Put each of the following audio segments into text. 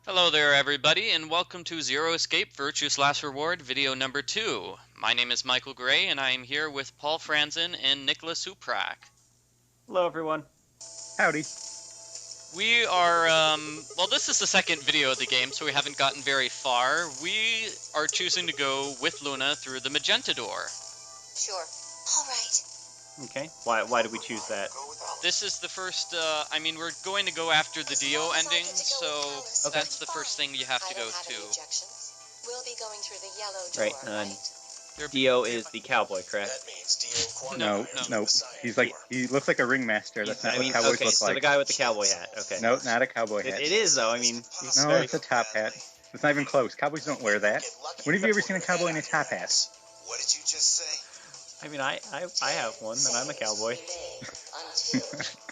Hello there, everybody, and welcome to Zero Escape Virtue/Reward video number 2. My name is Michael Gray, and I am here with Paul Franzen and Nikola Suprak. Hello, everyone. Howdy. We are, well, this is the second video of the game, so we haven't gotten very far. We are choosing to go with Luna through the magenta door. Sure. All right. Okay. Why did we choose that? This is the first, we're going to go after the Dio ending, so that's the first thing you have to go to. We'll be going through the yellow door, right? Dio is the cowboy, correct? No. He looks like a ringmaster. That's not what cowboys look so like. the guy with the cowboy hat. Okay. No, not a cowboy hat. It is though. I mean, no, it's a top hat. It's not even close. Cowboys don't wear that. When have you ever seen a cowboy in a top hat? What did you just say? I mean, I have one, and I'm a cowboy.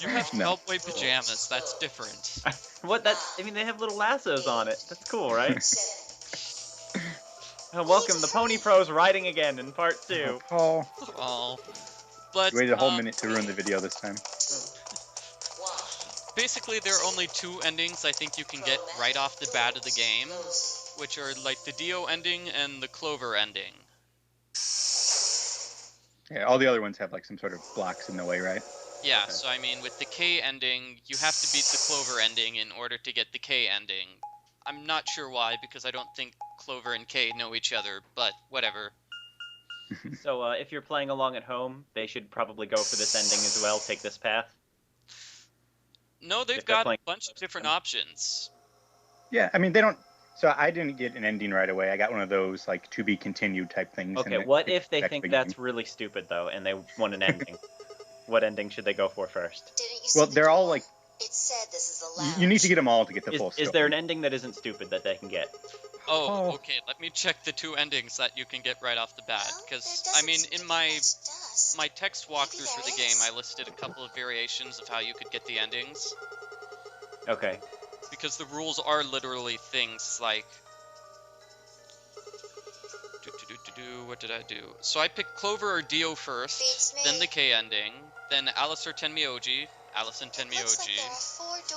You have cowboy pajamas. That's different. What? I mean, they have little lassos on it. That's cool, right? Welcome, the Pony Pros riding again in part 2. Oh. But You waited a whole minute to ruin the video this time. Basically, there are only 2 endings I think you can get right off the bat of the game, which are like the Dio ending and the Clover ending. Yeah, all the other ones have like some sort of blocks in the way, right? Yeah, so I mean, with the K ending, you have to beat the Clover ending in order to get the K ending. I'm not sure why, because I don't think Clover and K know each other, but whatever. So, if you're playing along at home, they should probably go for this ending as well, take this path. No, they've got a bunch of different options. Yeah, I mean, they don't... So I didn't get an ending right away. I got one of those, like, to be continued type things. Okay, what if they think that's really stupid, though, and they want an ending? What ending should they go for first? Well, they're all, like... It said this is a lounge. You need to get them all to get the full story. Is there an ending that isn't stupid that they can get? Oh, okay, let me check the 2 endings that you can get right off the bat, because, I mean, in my text walkthrough for the game, I listed a couple of variations of how you could get the endings. Okay. Because the rules are literally things like... What did I do? So I picked Clover or Dio first, then the K ending, then Alice or Tenmyoji, Alice and Tenmyoji,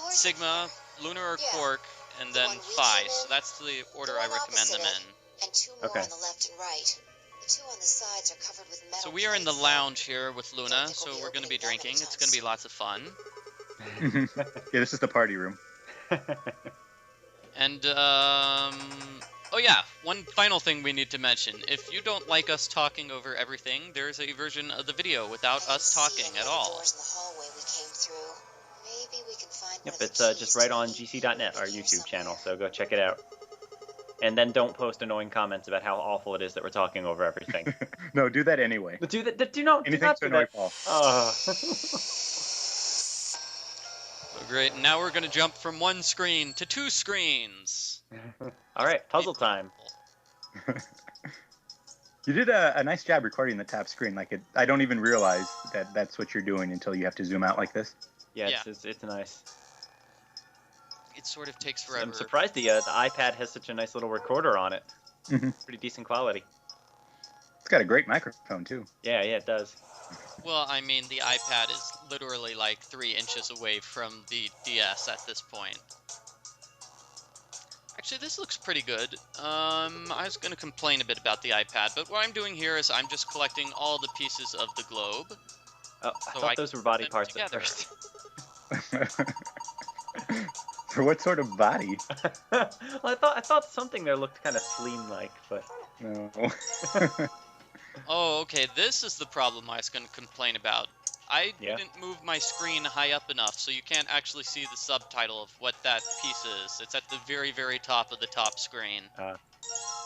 Sigma, Lunar or Quark, and then Phi. So that's the order I recommend them in. And 2 more on the left and right. The 2 on the sides are covered with metal. So we are in the lounge here with Luna, so we're going to be drinking. It's going to be lots of fun. Yeah, this is the party room. And, oh yeah, one final thing we need to mention. If you don't like us talking over everything, there's a version of the video without us talking at all. Yep, it's just right on gc.net, our YouTube channel, so go check it out. And then don't post annoying comments about how awful it is that we're talking over everything. No, do that anyway. Do not Anything to annoy Paul. Great, now we're going to jump from 1 screen to 2 screens. Alright, puzzle time. You did a nice job recording the top screen. Like I don't even realize that that's what you're doing until you have to zoom out like this. Yeah, it's nice. It sort of takes forever. I'm surprised the iPad has such a nice little recorder on it. Pretty decent quality. It's got a great microphone, too. Yeah, it does. Well, I mean, the iPad is literally like 3 inches away from the DS at this point. Actually, this looks pretty good. I was going to complain a bit about the iPad, but what I'm doing here is I'm just collecting all the pieces of the globe. Oh, I thought those were body parts at first. For what sort of body? Well, I thought something there looked kind of Sleen-like, but... No. Oh, okay, this is the problem I was going to complain about. I didn't move my screen high up enough, so you can't actually see the subtitle of what that piece is. It's at the very, very top of the top screen.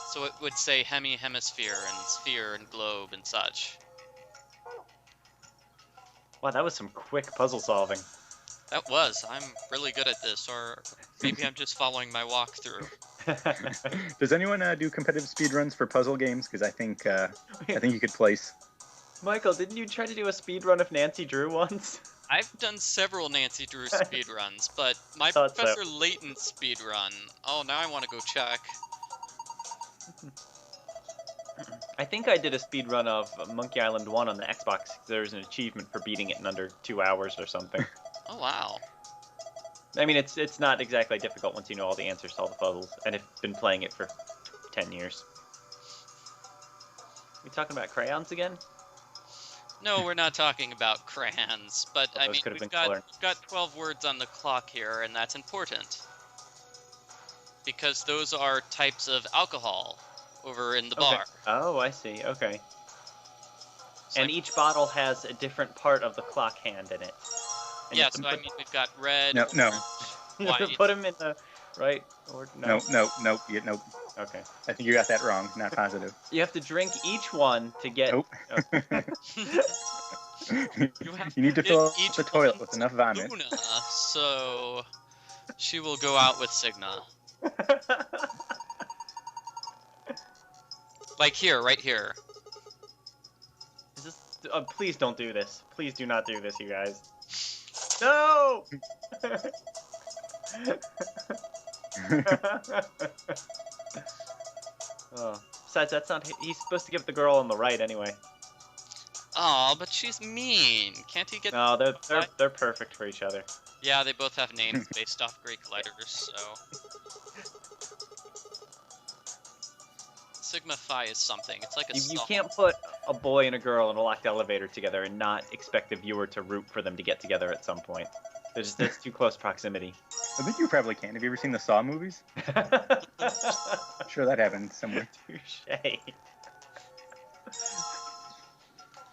So it would say hemisphere and sphere and globe and such. Wow, that was some quick puzzle solving. That was. I'm really good at this, or maybe I'm just following my walkthrough. Does anyone do competitive speedruns for puzzle games? Because I think you could place. Michael, didn't you try to do a speedrun of Nancy Drew once? I've done several Nancy Drew speedruns, but my Professor Layton speedrun... Oh, now I want to go check. I think I did a speedrun of Monkey Island 1 on the Xbox. There's an achievement for beating it in under 2 hours or something. Oh, wow. I mean, it's not exactly difficult once you know all the answers to all the puzzles, and have been playing it for 10 years. We talking about crayons again? No, we're not talking about crayons, but I mean, we've got 12 words on the clock here, and that's important. Because those are types of alcohol over in the bar. Oh, I see. Okay. So and each bottle has a different part of the clock hand in it. And yeah, so I mean, we've got red, No. you have to put them in the right or no. Nope. Okay. I think you got that wrong. Not positive. You have to drink each one to get. Nope. Okay. You need to fill the toilet with enough vomit. Luna, so she will go out with Sigma. Like here, right here. Is this? Please don't do this. Please do not do this, you guys. No. Oh. Besides, that's not. He's supposed to give the girl on the right anyway. Oh, but she's mean. Can't he get? No, they're perfect for each other. Yeah, they both have names based off Greek letters, so. Sigma Phi is something. It's like a You can't put a boy and a girl in a locked elevator together and not expect the viewer to root for them to get together at some point. That's too close proximity. I think you probably can. Have you ever seen the Saw movies? Sure, that happened somewhere. Touché.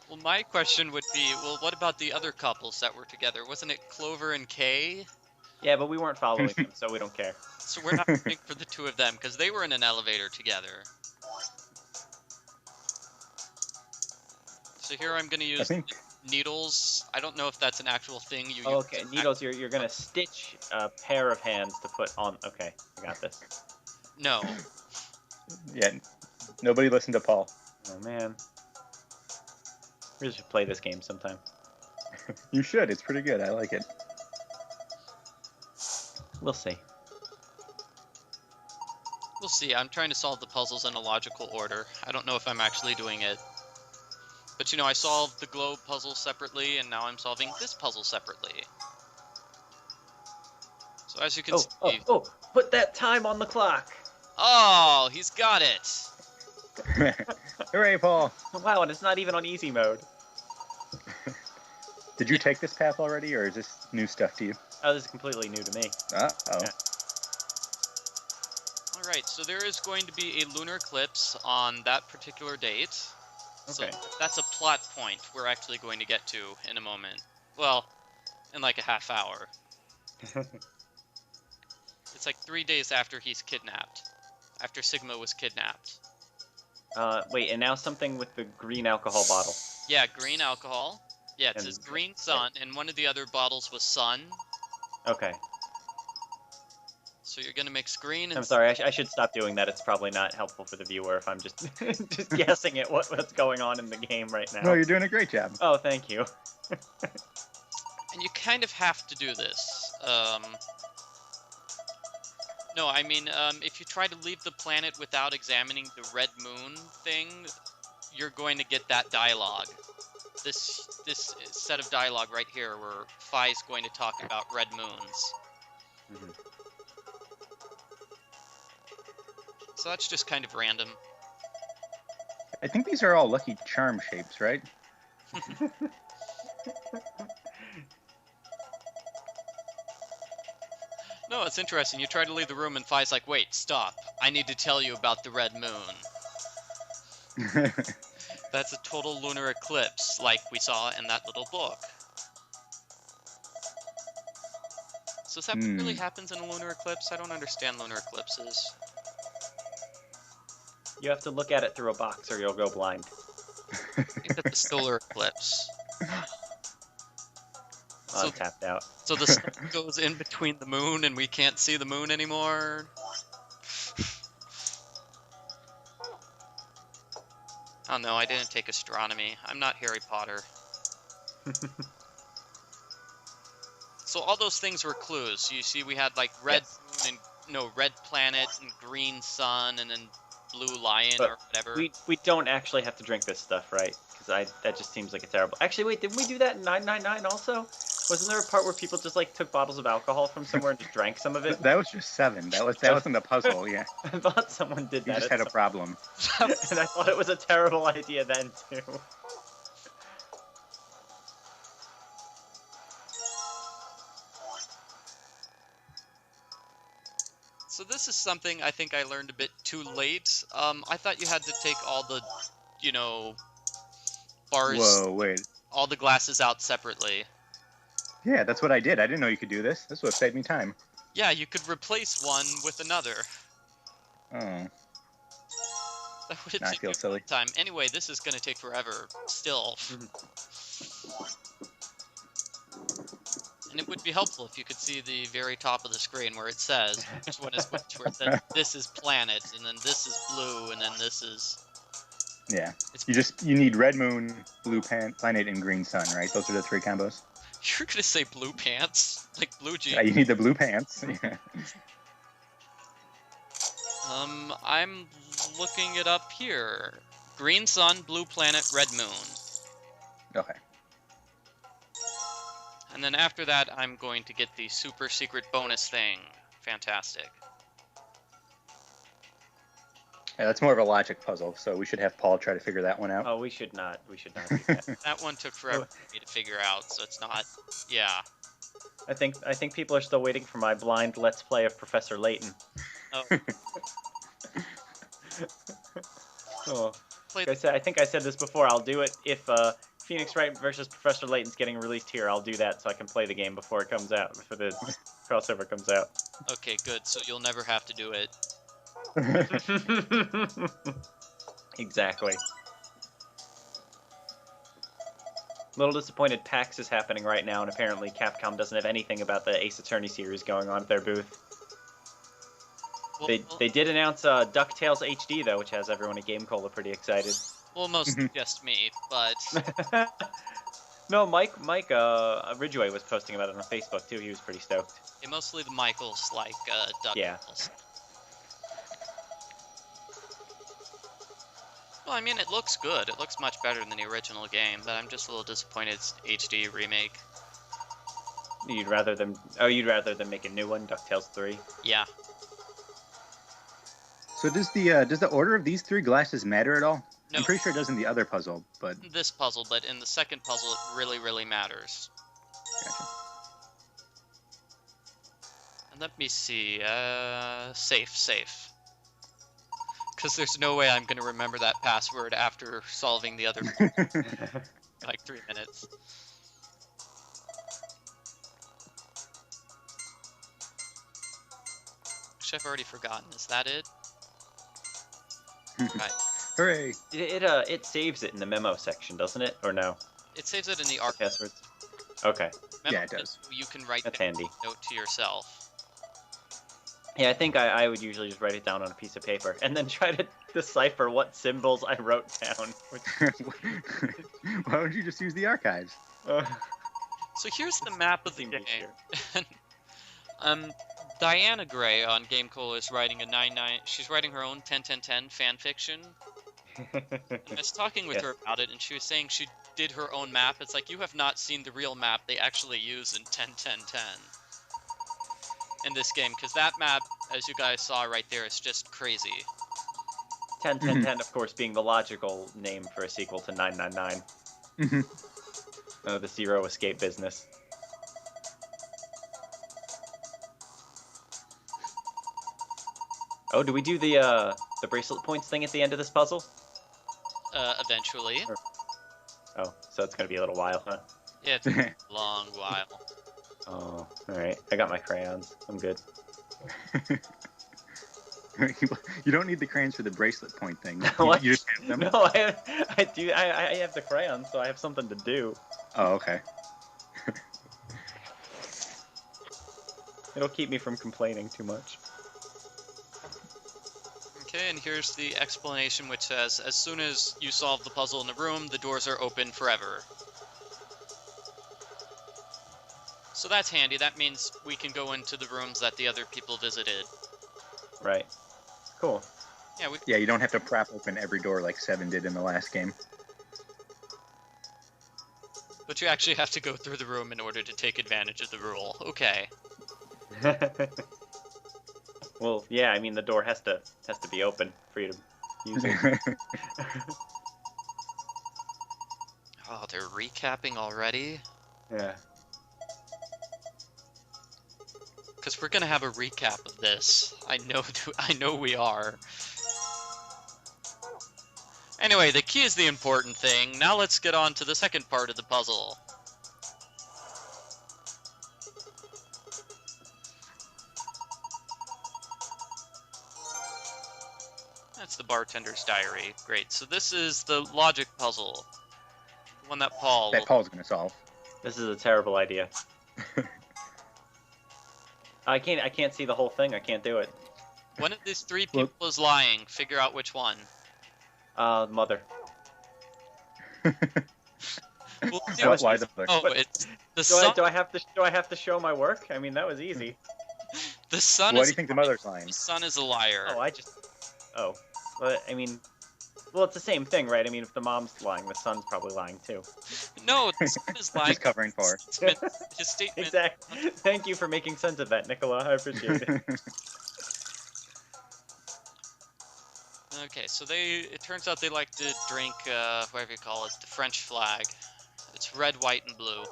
Well, my question would be, well, what about the other couples that were together? Wasn't it Clover and Kay? Yeah, but we weren't following them, so we don't care. So we're not rooting for the two of them, because they were in an elevator together. So here I'm going to use needles. I don't know if that's an actual thing you use. Okay, needles, you're going to stitch a pair of hands to put on... Okay, I got this. No. Yeah, nobody listened to Paul. Oh, man. We should play this game sometime. You should. It's pretty good. I like it. We'll see. We'll see. I'm trying to solve the puzzles in a logical order. I don't know if I'm actually doing it. But, you know, I solved the globe puzzle separately, and now I'm solving this puzzle separately. So as you can see... Oh, put that time on the clock! Oh, he's got it! Hooray, Paul! Wow, and it's not even on easy mode. Did you take this path already, or is this new stuff to you? Oh, this is completely new to me. Uh-oh. Yeah. Alright, so there is going to be a lunar eclipse on that particular date. Okay. So that's a plot point we're actually going to get to in a moment. Well, in like a half hour. It's like 3 days after he's kidnapped. After Sigma was kidnapped. Wait, and now something with the green alcohol bottle. Yeah, green alcohol. Yeah, it says green sun, and one of the other bottles was sun. Okay. So you're gonna mix green and... I'm sorry, I should stop doing that. It's probably not helpful for the viewer if I'm just just guessing at what's going on in the game right now. No, you're doing a great job. Oh, thank you. And you kind of have to do this. No, I mean, if you try to leave the planet without examining the red moon thing, you're going to get that dialogue. This set of dialogue right here where Phi's going to talk about red moons. Mm-hmm. So that's just kind of random. I think these are all Lucky Charm shapes, right? No, it's interesting. You try to leave the room and Phi's like, wait, stop. I need to tell you about the red moon. That's a total lunar eclipse, like we saw in that little book. So is that what really happens in a lunar eclipse? I don't understand lunar eclipses. You have to look at it through a box or you'll go blind. I think that's a solar eclipse. I'm tapped out. So the sun goes in between the moon and we can't see the moon anymore? Oh no, I didn't take astronomy. I'm not Harry Potter. So all those things were clues. You see, we had like red moon and red planet and green sun and then blue lion or whatever. We don't actually have to drink this stuff, right? Because that just seems like a terrible. Actually, wait, didn't we do that in 999 also? Wasn't there a part where people just like took bottles of alcohol from somewhere and just drank some of it? That was just 7. That wasn't a puzzle. Yeah. I thought someone did that. You just had a problem. And I thought it was a terrible idea then too. So this is something I think I learned a bit too late. I thought you had to take all the, you know, bars, Whoa, wait. all the glasses out separately. Yeah, that's what I did. I didn't know you could do this. This would have saved me time. Yeah, you could replace one with another. Oh. That would I take feel you silly. time. Anyway, this is gonna take forever. Still. And it would be helpful if you could see the very top of the screen where it says which one is which, where it says this is planet, and then this is blue, and then this is... Yeah. You need red moon, blue planet, and green sun, right? Those are the 3 combos? You're gonna say blue pants? Like blue jeans? Yeah, you need the blue pants. Yeah. I'm looking it up here. Green sun, blue planet, red moon. Okay. And then after that, I'm going to get the super secret bonus thing. Fantastic. Yeah, that's more of a logic puzzle, so we should have Paul try to figure that one out. Oh, we should not do that. That one took forever for me to figure out, so it's not... Yeah. I think people are still waiting for my blind Let's Play of Professor Layton. Oh. Oh. I think I said this before. I'll do it if Phoenix Wright versus Professor Layton's getting released here. I'll do that so I can play the game before it comes out, before the crossover comes out. Okay, good. So you'll never have to do it. Exactly. A little disappointed PAX is happening right now, and apparently Capcom doesn't have anything about the Ace Attorney series going on at their booth. Well, They did announce DuckTales HD, though, which has everyone at Game Cola pretty excited. Well, mostly just me, but... No, Mike Ridgway was posting about it on Facebook, too. He was pretty stoked. Yeah, mostly the Michaels like DuckTales. Yeah. Well, I mean, it looks good. It looks much better than the original game, but I'm just a little disappointed it's HD remake. You'd rather them make a new one, DuckTales 3? Yeah. So does the order of these 3 glasses matter at all? No. I'm pretty sure it does in the other puzzle, but... This puzzle, but in the second puzzle, it really, really matters. Gotcha. And let me see, safe. Because there's no way I'm going to remember that password after solving the other like 3 minutes. Which I've already forgotten. Is that it? Right. Hooray! It saves it in the memo section, doesn't it? Or no? It saves it in the arc. Passwords. Okay. Memo Yeah, it does. You can write That's down handy. a note to yourself. Yeah, I think I would usually just write it down on a piece of paper and then try to decipher what symbols I wrote down. Why don't you just use the archives? So here's the map of the game. Diana Gray on Game Cola is writing a 9-9. She's writing her own 10-10-10 fan fiction. I was talking with her about it, and she was saying she did her own map. It's like, you have not seen the real map they actually use in 10-10-10 in this game, because that map, as you guys saw right there, is just crazy. 10-10-10, of course, being the logical name for a sequel to 999. Oh, the Zero Escape business. Oh, do we do the bracelet points thing at the end of this puzzle? Eventually. Oh, so it's gonna be a little while, huh? Yeah, it's a long while. Oh, alright. I got my crayons. I'm good. You don't need the crayons for the bracelet point thing. You just have them? No, I do. I have the crayons, so I have something to do. Oh, okay. It'll keep me from complaining too much. Okay, and here's the explanation, which says, as soon as you solve the puzzle in the room, the doors are open forever. So that's handy. That means we can go into the rooms that the other people visited. Right. Cool. Yeah, you don't have to prop open every door like 7 did in the last game. But you actually have to go through the room in order to take advantage of the rule. Okay. Well, yeah, I mean the door has to be open for you to use it. Oh, they're recapping already? Yeah. Because we're gonna have a recap of this. I know we are. Anyway, the key is the important thing. Now let's get on to the second part of the puzzle. That's the bartender's diary. Great. So this is the logic puzzle. The one that Paul's gonna solve. This is a terrible idea. I can't see the whole thing. I can't do it. One of these three people is lying. Figure out which one. Mother. Well, why the mother? Oh, it's the sun. Do I have to show my work? I mean, that was easy. The sun. Why do you think the mother's lying? The sun is a liar. Oh, well, I mean, well, it's the same thing, right? I mean, if the mom's lying, the son's probably lying too. No, the sun is lying. Just covering for. His statement. Exactly. Thank you for making sense of that, Nikola. I appreciate it. Okay, so it turns out they like to drink, whatever you call it, the French flag. It's red, white, and blue.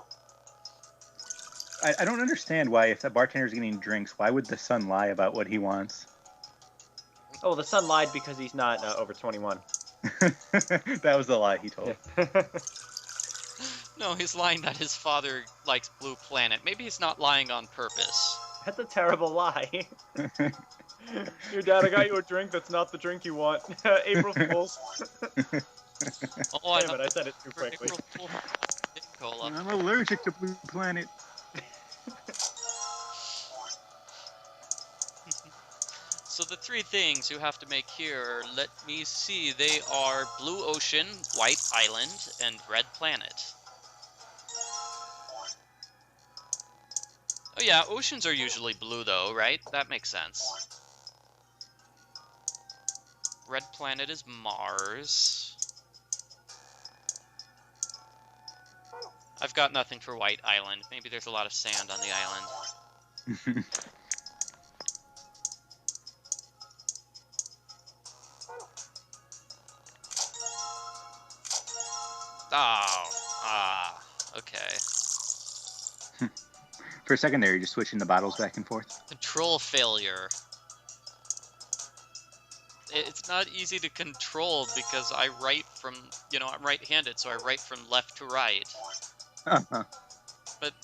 I don't understand why, if the bartender's getting drinks, why would the son lie about what he wants? Oh, the son lied because he's not over 21. That was the lie he told. No, he's lying that his father likes Blue Planet. Maybe he's not lying on purpose. That's a terrible lie. Your dad, I got you a drink that's not the drink you want. April Fools. Oh, Damn it, I said it too quickly. I'm allergic to Blue Planet. So the three things you have to make here, let me see, they are Blue Ocean, White Island, and Red Planet. Oh yeah, oceans are usually blue though, right? That makes sense. Red Planet is Mars. I've got nothing for White Island. Maybe there's a lot of sand on the island. Okay. For a second there, you're just switching the bottles back and forth. Control failure. It's not easy to control because I write from, I'm right-handed, so I write from left to right. Uh-huh. But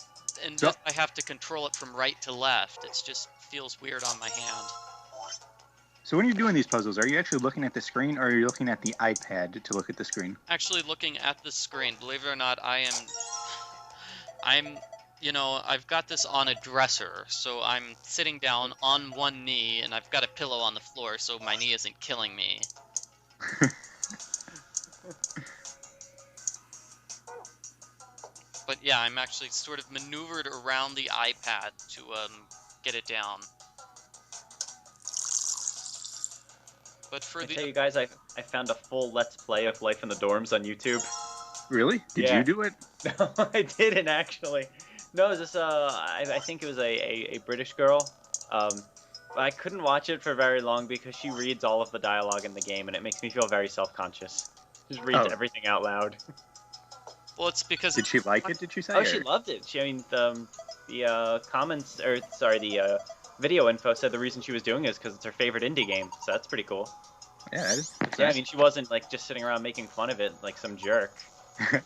this, I have to control it from right to left. It just feels weird on my hand. So when you're doing these puzzles, are you actually looking at the screen, or are you looking at the iPad to look at the screen? Actually looking at the screen. Believe it or not, I've got this on a dresser, so I'm sitting down on one knee, and I've got a pillow on the floor, so my knee isn't killing me. But yeah, I'm actually sort of maneuvered around the iPad to get it down. But for I tell you guys, I found a full Let's Play of Life in the Dorms on YouTube. Really? Did you do it? No, I didn't actually. No, it was this, I think it was a British girl. I couldn't watch it for very long because she reads all of the dialogue in the game, and it makes me feel very self-conscious. Just reads everything out loud. Well, it's because... Did she like it, did you say? Oh, she loved it. The comments, or sorry, the video info said the reason she was doing it is because it's her favorite indie game, so that's pretty cool. Yeah, that is. Yeah, nice. I mean, she wasn't, like, just sitting around making fun of it like some jerk.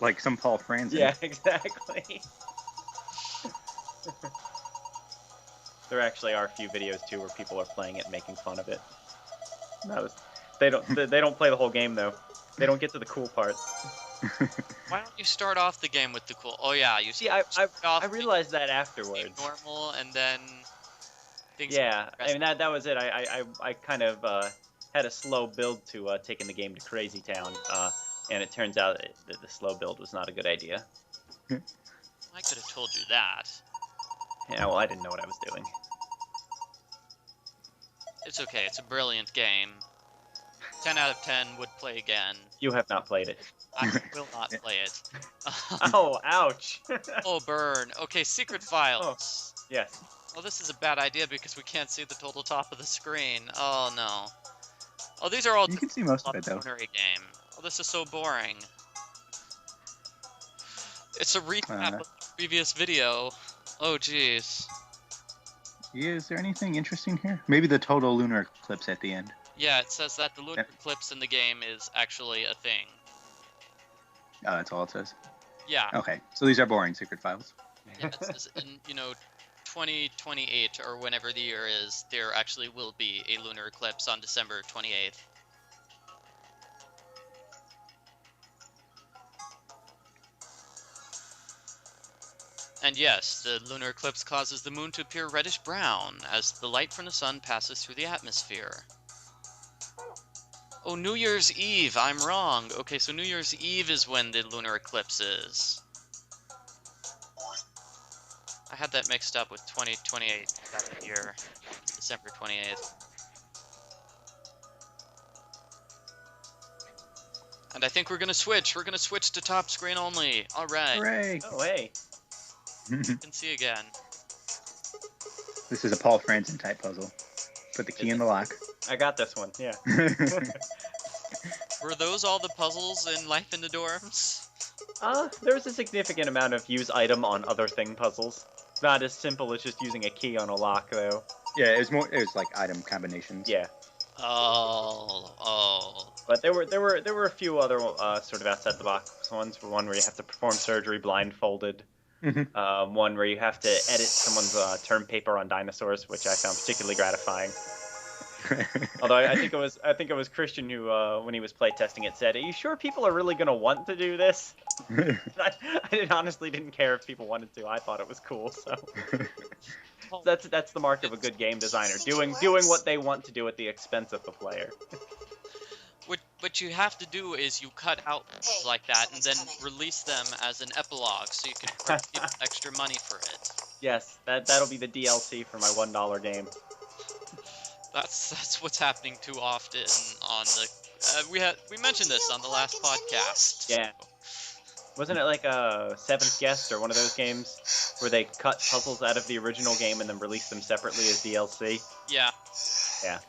Like some Paul Franzen. Yeah, exactly. There actually are a few videos too where people are playing it and making fun of it. They don't play the whole game though. They don't get to the cool parts. Why don't you start off the game with the cool? Oh yeah, you see. I realized that afterwards. Normal, and then things. Yeah, I mean that was it. I kind of had a slow build to taking the game to Crazy Town, and it turns out that the slow build was not a good idea. I could have told you that. Yeah, well, I didn't know what I was doing. It's okay. It's a brilliant game. 10 out of 10 would play again. You have not played it. I will not play it. Oh, ouch. Oh, burn. Okay, secret files. Oh, yes. Oh, this is a bad idea because we can't see the total top of the screen. Oh, no. Oh, these are all You can see most of it, though. Nonary Game. Oh, this is so boring. It's a recap of the previous video. Oh, jeez. Is there anything interesting here? Maybe the total lunar eclipse at the end. Yeah, it says that the lunar eclipse in the game is actually a thing. Oh, that's all it says? Yeah. Okay, so these are boring secret files. Yeah, it says in, 2028 or whenever the year is, there actually will be a lunar eclipse on December 28th. And yes, the lunar eclipse causes the moon to appear reddish-brown as the light from the sun passes through the atmosphere. Oh, New Year's Eve! I'm wrong! Okay, so New Year's Eve is when the lunar eclipse is. I had that mixed up with 2028 that year, December 28th. And I think we're gonna switch. We're gonna switch to top screen only. All right. Hooray! No way. You can see again. This is a Paul Franzen type puzzle. Put the key in the lock. I got this one, yeah. Were those all the puzzles in Life in the Dorms? There's a significant amount of use item on other thing puzzles. Not as simple as just using a key on a lock, though. Yeah, it was like item combinations. Yeah. Oh. But there were a few other sort of outside the box ones. One where you have to perform surgery blindfolded. Mm-hmm. One where you have to edit someone's term paper on dinosaurs, which I found particularly gratifying. Although I think it was Christian who, when he was playtesting it, said, "Are you sure people are really gonna want to do this?" I honestly didn't care if people wanted to. I thought it was cool. So that's the mark of a good game designer, doing what they want to do at the expense of the player. What you have to do is you cut out like that and then release them as an epilogue, so you can charge people extra money for it. Yes, that'll be the DLC for my $1 game. That's what's happening too often on the. We mentioned this on the last podcast. Yeah. Wasn't it like a Seventh Guest or one of those games where they cut puzzles out of the original game and then release them separately as DLC? Yeah. Yeah.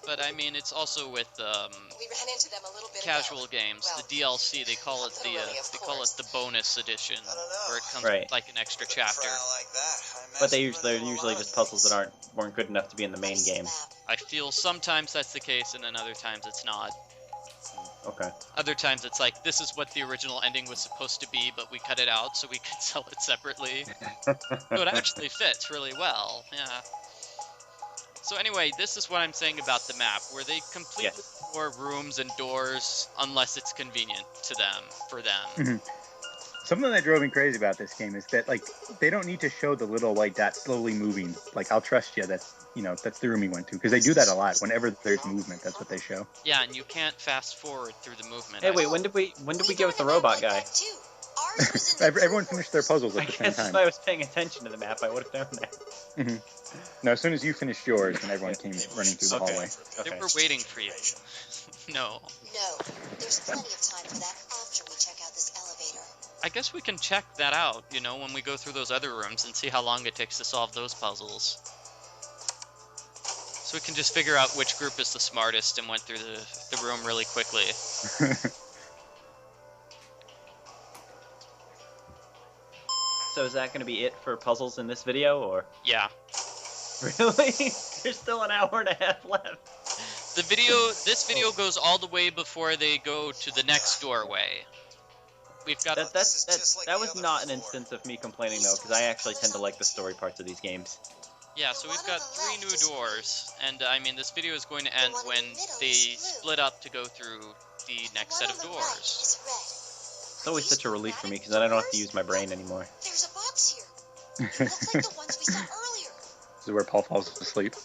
But I mean, it's also with We ran into them a little bit casual ago. games. Well, The DLC, they call it the bonus edition, where it comes with like an extra chapter. But they're usually just puzzles that weren't good enough to be in the main game. I feel sometimes that's the case, and then other times it's not. Okay. Other times it's like, this is what the original ending was supposed to be, but we cut it out so we could sell it separately. So it actually fits really well, yeah. So anyway, this is what I'm saying about the map, where they completely ignore rooms and doors unless it's convenient to them, for them. Mm-hmm. Something that drove me crazy about this game is that, like, they don't need to show the little white dot slowly moving. Like, I'll trust you, that's the room you went to. Because they do that a lot. Whenever there's movement, that's what they show. Yeah, and you can't fast forward through the movement. Hey, wait, when did we get with the robot guy? Everyone finished their puzzles at the same I guess time. if I was paying attention to the map, I would have known that. Mm-hmm. No, as soon as you finished yours, then everyone came running through the hallway. They were waiting for you. No. No, there's plenty of time for that after we check out this elevator. I guess we can check that out, when we go through those other rooms and see how long it takes to solve those puzzles. So we can just figure out which group is the smartest and went through the room really quickly. So is that going to be it for puzzles in this video, or? Yeah. Really? There's still an hour and a half left. This video goes all the way before they go to the next doorway. We've got that was not an instance of me complaining though, because I actually tend to like the story parts of these games. Yeah, so we've got 3 new doors, and I mean this video is going to end when they split up to go through the next set of doors. It's always such a relief for me because then I don't have to use my brain anymore. There's a box here. It looks like the ones we saw earlier. This is where Paul falls asleep.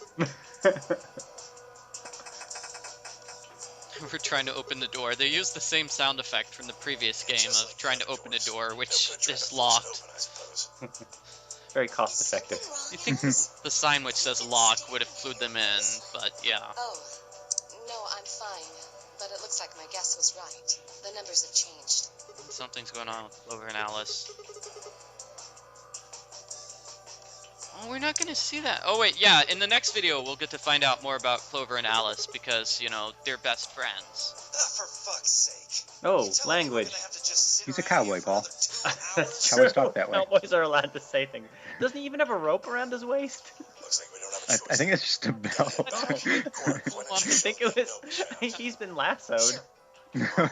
We're trying to open the door. They use the same sound effect from the previous game of trying to open a door, which is locked. Very cost effective. You think the sign which says lock would have clued them in, but yeah. Oh, no, I'm fine. But it looks like my guess was right. The numbers have changed. Something's going on with Clover and Alice. Oh, we're not gonna see that. Oh wait, yeah, in the next video we'll get to find out more about Clover and Alice because, you know, they're best friends. For fuck's sake. Oh, language. He's a cowboy, Paul. That's Cowboys true. talk that way. Cowboys are allowed to say things. Doesn't he even have a rope around his waist? Looks like we don't have a choice. I think it's just a belt. I think it was. He's been lassoed. Where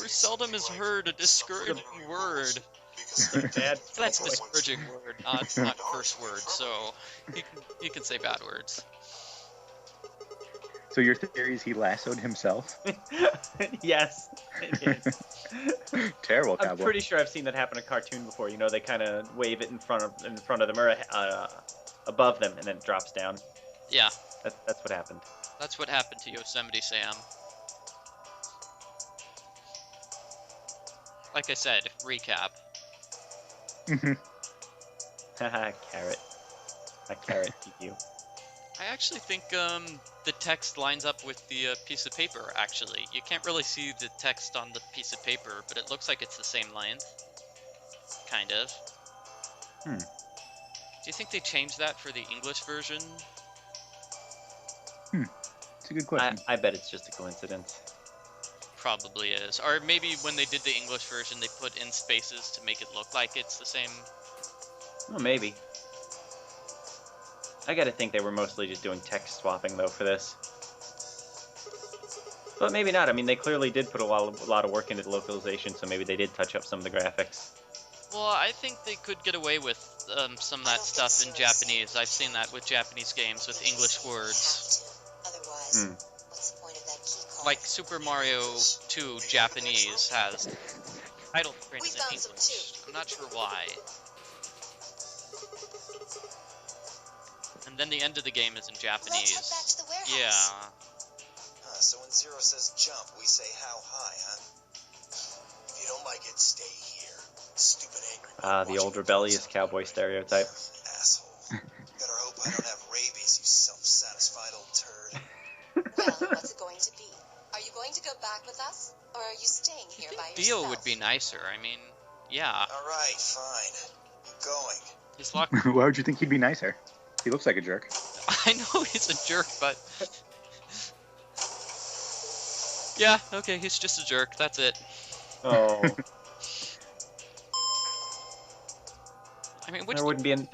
seldom is heard a discouraging word. Bad. That's a discouraging word, not curse word, so you can say bad words. So your theory is he lassoed himself? Yes, it is. Terrible I'm cowboy. pretty sure I've seen that happen in a cartoon before. You know, they kind of wave it in front of them or above them, and then it drops down. Yeah, That's what happened. that's what happened to Yosemite Sam. Like I said, recap. Haha, carrot. A carrot to you. I actually think the text lines up with the piece of paper, actually. You can't really see the text on the piece of paper, but it looks like it's the same length. Kind of. Hmm. Do you think they changed that for the English version? It's a good question. I bet it's just a coincidence. Probably is. Or maybe when they did the English version, they put in spaces to make it look like it's the same. Well, maybe. I gotta think they were mostly just doing text swapping, though, for this. But maybe not. I mean, they clearly did put a lot of work into the localization, so maybe they did touch up some of the graphics. Well, I think they could get away with some of that stuff in Japanese. I've seen that with Japanese games with English words. Otherwise, what's the point of that key card? Like Super Mario 2 Japanese has title screens in found some English. too. I'm not sure why. And then the end of the game is in Japanese. Let's head back to the warehouse. Yeah. So when Zero says jump, we say how high, huh? If you don't like it, stay here. Stupid angry. The old rebellious cowboy stereotype. Asshole. Better hope I don't have rabies, you self-satisfied old turd. Well, what's it going to be? Are you going to go back with us, or are you staying here by yourself? Dio would be nicer. I mean, yeah. All right, fine. I'm going. He's locked. Why would you think he'd be nicer? He looks like a jerk. I know he's a jerk, but yeah, okay, he's just a jerk. That's it. Oh. I mean, which There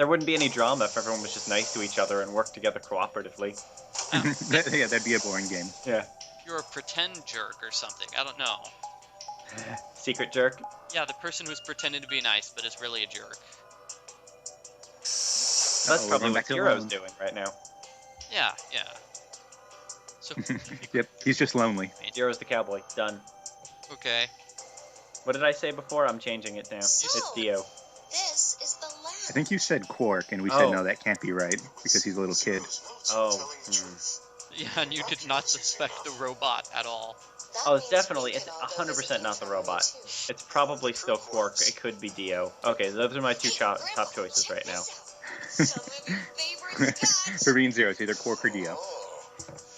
wouldn't be any drama if everyone was just nice to each other and worked together cooperatively. Yeah, that'd be a boring game. Yeah. you're a pretend jerk or something. I don't know. Secret jerk. Yeah, the person who's pretending to be nice but is really a jerk. That's we're probably going what back to Zero's Lone. doing right now. Yeah, yeah. So, Yep, he's just lonely. Zero's the cowboy. Done. okay. What did I say before? I'm changing it now. It's Dio. This is the lab. I think you said Quark, and we said Oh. no, that can't be right because he's a little kid. Oh. Yeah, and you did not suspect the robot at all. That Oh, it's means definitely, we it's can all go 100% visit not the Terminal robot. 2. It's probably still Quark. It could be Dio. Okay, those are my two Hey, top Grandma, choices check right now. this out. Some of your favorite scotch. For being Zero, it's either Quark or Dio.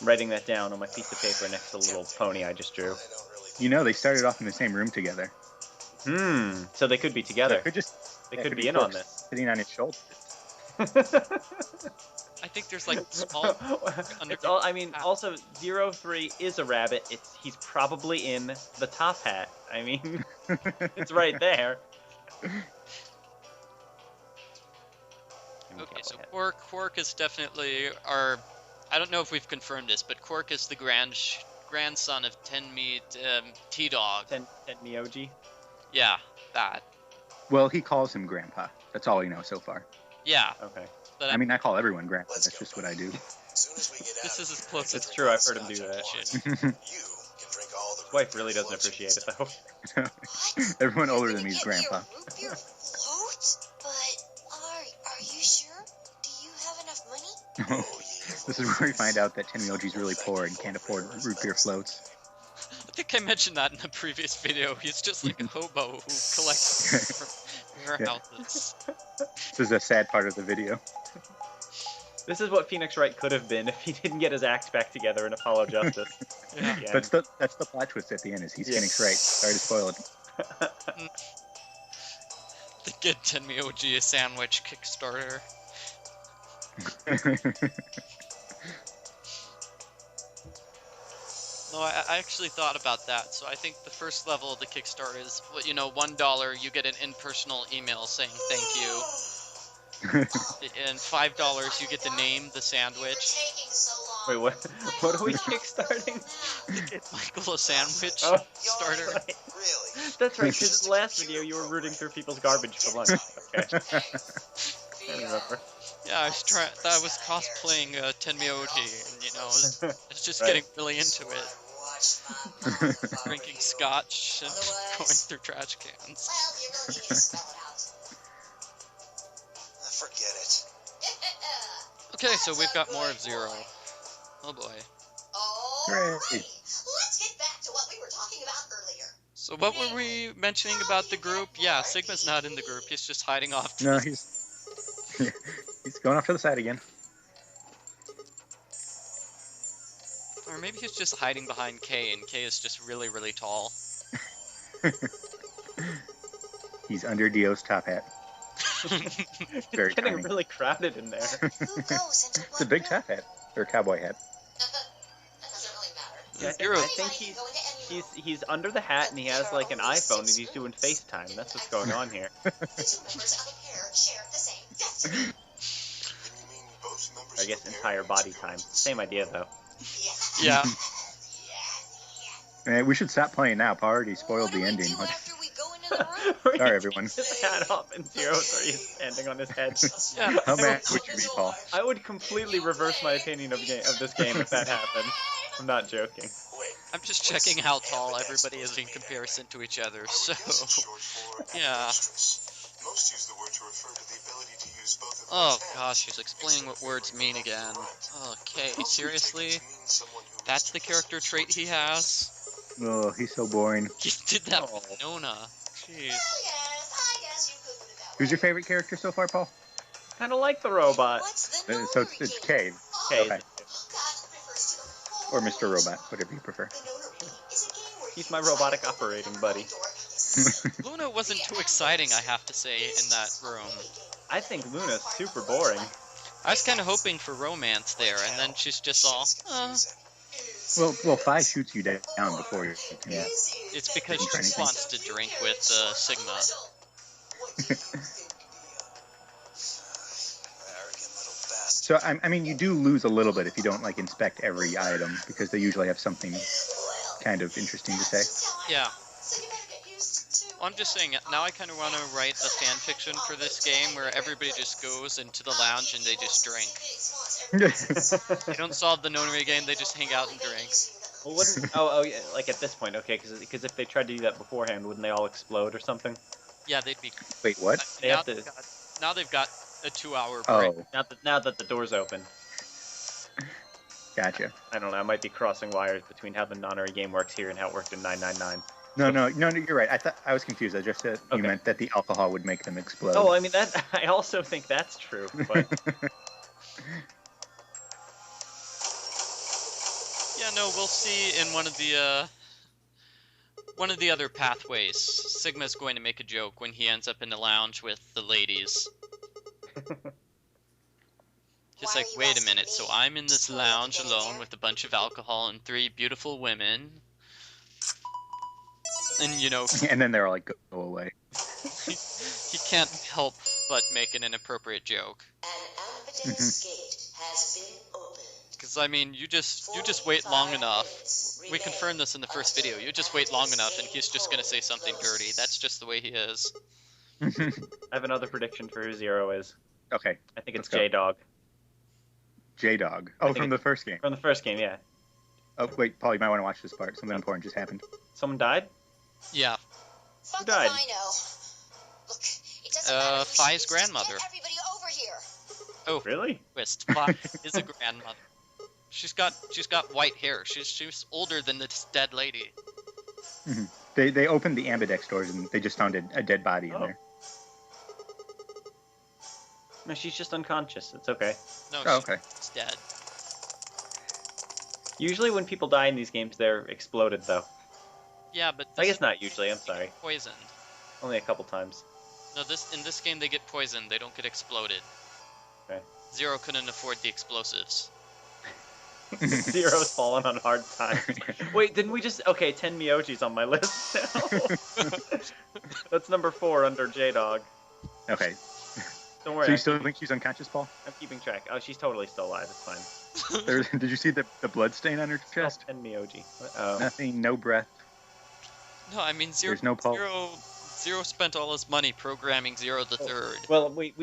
Writing that down on my piece of paper next to the little pony I just drew. You know, they started off in the same room together. So they could be together. They could be in on Quark this. sitting on his shoulder. I think there's like small. It's all, I mean, also 03 is a rabbit. He's probably in the top hat. I mean, it's right there. Okay, so Quark is definitely our. I don't know if we've confirmed this, but Quark is the grandson of Tenmi T-Dog. Ten Mioji. Yeah, that. Well, he calls him Grandpa. That's all we know so far. Yeah, Okay. but I mean, I call everyone Grandpa. Let's That's go, just what I do. Soon as we get out this of is as here, close It's as true, I've heard him do scotch that. and wine. You can drink all the His wife root really beer doesn't floats appreciate it, though. What? Everyone You're older gonna than me is get me a Grandpa. root beer float? But are you sure? Do you have enough money? This is where we find out that Tenmyoji's really poor and can't afford root beer floats. I think I mentioned that in the previous video. He's just like a hobo who collects from warehouses. This is a sad part of the video. This is what Phoenix Wright could have been if he didn't get his act back together in Apollo Justice. Yeah. Again. That's the plot twist at the end. Is he's Yeah. Phoenix Wright? Sorry to spoil it. The Get Tenmi OG a sandwich Kickstarter. No, I actually thought about that. So I think the first level of the Kickstarter is, you know, $1 you get an impersonal email saying thank you. And $5 you get to name the sandwich. Wait, what? What are we kickstarting? To get Michael a sandwich Oh, starter. right. Really? That's right, because in the last video you were rooting through people's garbage for lunch. Okay. I remember. Yeah, I was cosplaying Tenmi OG, and you know, I was just Right. getting really into it. Drinking scotch and going through trash cans. Forget it. Okay, so we've got more of Zero. Oh boy. Hooray. Let's get back to what we were talking about earlier. So what were we mentioning about the group? Yeah, Sigma's not in the group. He's just hiding off. No, he's going off to the side again. Or maybe he's just hiding behind K, and K is just really, really tall. He's under Dio's top hat. It's Very getting tiny. really crowded in there. Who knows into It's a big top hat or cowboy hat. That doesn't really matter. Yeah, Zero. I think he's under the hat and he has like an iPhone and he's doing FaceTime. That's what's going on here. The two members of a pair share the same destiny. I guess entire body time. Same idea though. Yeah. We should stop playing now. Paul already spoiled the ending. After we go into the room? Where Sorry, he everyone. takes his hat off and Zero's already standing on his head. Yeah. How mad would you be, Paul? I would completely reverse my opinion of this game if that happened. I'm not joking. I'm just checking how tall everybody is in comparison to each other, so... Yeah. Most use the word to refer to the ability to use both of Oh one's hands. gosh, he's explaining what words mean again. Okay, seriously? That's the character trait he has? Oh, he's so boring. He did that with Nona. Jeez. Yes, I guess you could put it that Who's way. your favorite character so far, Paul? Kind of like the robot. What's the So Nonary it's Game? Cave. Okay. Okay. God refers to the Or whole Mr. Robot, whatever you prefer. The Nonary Game is a game where He's you my decide robotic to open operating a buddy. door. Luna wasn't too exciting, I have to say, in that room. I think Luna's super boring. I was kind of hoping for romance there, and then she's just all, Well, Phi shoots you down before you. Yeah. It's because she just wants to drink with Sigma. So I mean, you do lose a little bit if you don't like inspect every item because they usually have something kind of interesting to say. Yeah. Well, I'm just saying, now I kind of want to write a fan fiction for this game where everybody just goes into the lounge and they just drink. They don't solve the Nonary game, they just hang out and drink. Well, wouldn't, oh yeah, like at this point, okay, because if they tried to do that beforehand, wouldn't they all explode or something? Yeah, they'd be... Wait, what? They now, have to- now they've got a 2-hour break. Oh, Now that the door's open. gotcha. I don't know, I might be crossing wires between how the Nonary game works here and how it worked in 999. No, you're right. I was confused. I just said Okay. you meant that the alcohol would make them explode. Oh, I mean, I also think that's true, but... Yeah, no, we'll see in one of the other pathways. Sigma's going to make a joke when he ends up in the lounge with the ladies. Just like, wait a minute, so I'm in this lounge alone with a bunch of alcohol and 3 beautiful women. And, you know, And then they're all like, go away. he can't help but make an inappropriate joke. An Ambidex Gate has been opened. Because, I mean, you just wait long enough. We confirmed this in the first video. You just wait long enough and he's just gonna say something dirty. That's just the way he is. I have another prediction for who Zero is. Okay, I think it's Let's go. J-Dog. J-Dog. I Oh, think from the first game. From the first game, yeah. Oh, wait, Paul, you might want to watch this part. Something important just happened. Someone died? Yeah. Fuck died? if I know. Look, it doesn't matter who she Phi's is, just grandmother. Get everybody over here. Oh, Really? twist. Phi is a grandmother. She's got white hair. She's older than this dead lady. They opened the Ambidex doors and they just found a dead body in Oh. there. No, she's just unconscious. It's okay. No, Oh, okay. she's dead. Usually when people die in these games, they're exploded, though. Yeah, but I guess not usually. I'm sorry. Poisoned. Only a couple times. No, in this game they get poisoned. They don't get exploded. Okay. Zero couldn't afford the explosives. Zero's fallen on hard times. Wait, didn't we just... Okay, 10 Miyoji's on my list now. That's number 4 under J-Dog. Okay. Don't worry. So you still think she's unconscious, Paul? I'm keeping track. Oh, she's totally still alive. It's fine. Did you see the blood stain on her chest? 10 Miyoji. Nothing, no breath. No, I mean Zero. There's no pulse. Zero spent all his money programming Zero the Third. Well, we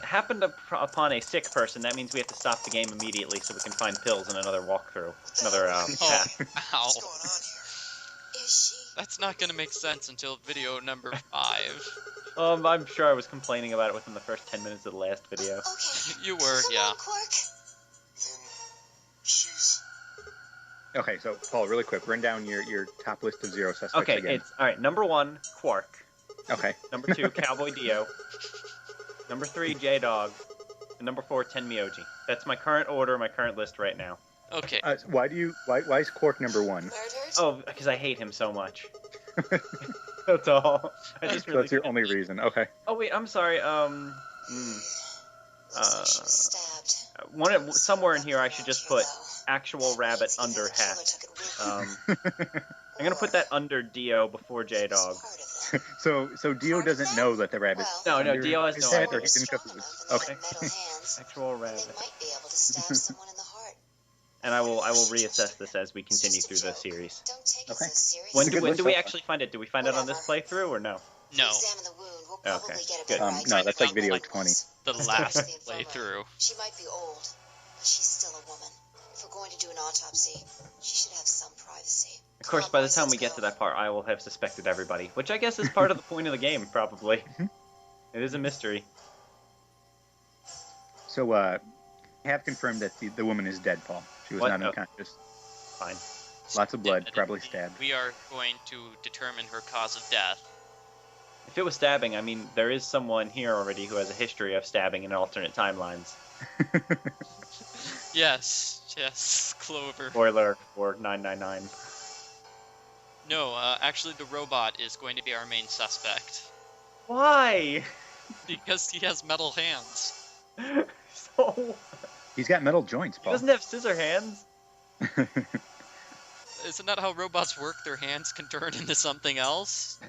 happened upon a sick person. That means we have to stop the game immediately so we can find pills and another walkthrough. Another path. Ow. What's going on here? Is she? That's not gonna make sense until video number 5. I'm sure I was complaining about it within the first 10 minutes of the last video. Okay. You were, Come yeah. on, Quark. Then she's... Okay, so Paul, really quick, run down your top list of Zero suspects Okay, again. it's... Alright, number 1, Quark. Okay. Number 2, Cowboy Dio. Number 3, J-Dog. And number 4, 10 Miyoji. That's my current order, my current list right now. Okay. Why is Quark number 1? Murdered? Oh, because I hate him so much. That's all. I just really That's your only reason. Okay. Oh wait, I'm sorry. Looks like she was stabbed. Somewhere in here I should just put Though. actual rabbit Means under either the killer hat. took it with him, I'm gonna put that under Dio before J Dog. was part of them. so Dio doesn't know that the rabbit's No, under Dio has his no head, idea. or he didn't Strong cook it. enough and Okay. they had metal hands, Actual and rabbit. they might be able to stab someone in the heart. And I will reassess this as we continue through the series. Don't take Okay. it so seriously. When It's a good do list we so far. actually find it? Do we find it on this playthrough or no? No, Examine the wound. We'll probably Okay, get a good. better idea No, that's like of video what it 20. was. the Let's last ask the infirmary. playthrough. She might be old, but she's still a woman. If we're going to do an autopsy, she should have some privacy. Of course, by the time we get to that part, I will have suspected everybody, which I guess is part of the point of the game, probably. It is a mystery. So, I have confirmed that the woman is dead, Paul. She was What? not Oh. unconscious. Fine. Lots of blood, Dead. probably stabbed. We are going to determine her cause of death. If it was stabbing, I mean, there is someone here already who has a history of stabbing in alternate timelines. Yes, Clover. Spoiler for 999. No, actually the robot is going to be our main suspect. Why? Because he has metal hands. So, He's got metal joints, he Paul. doesn't have scissor hands. Isn't that how robots work? Their hands can turn into something else?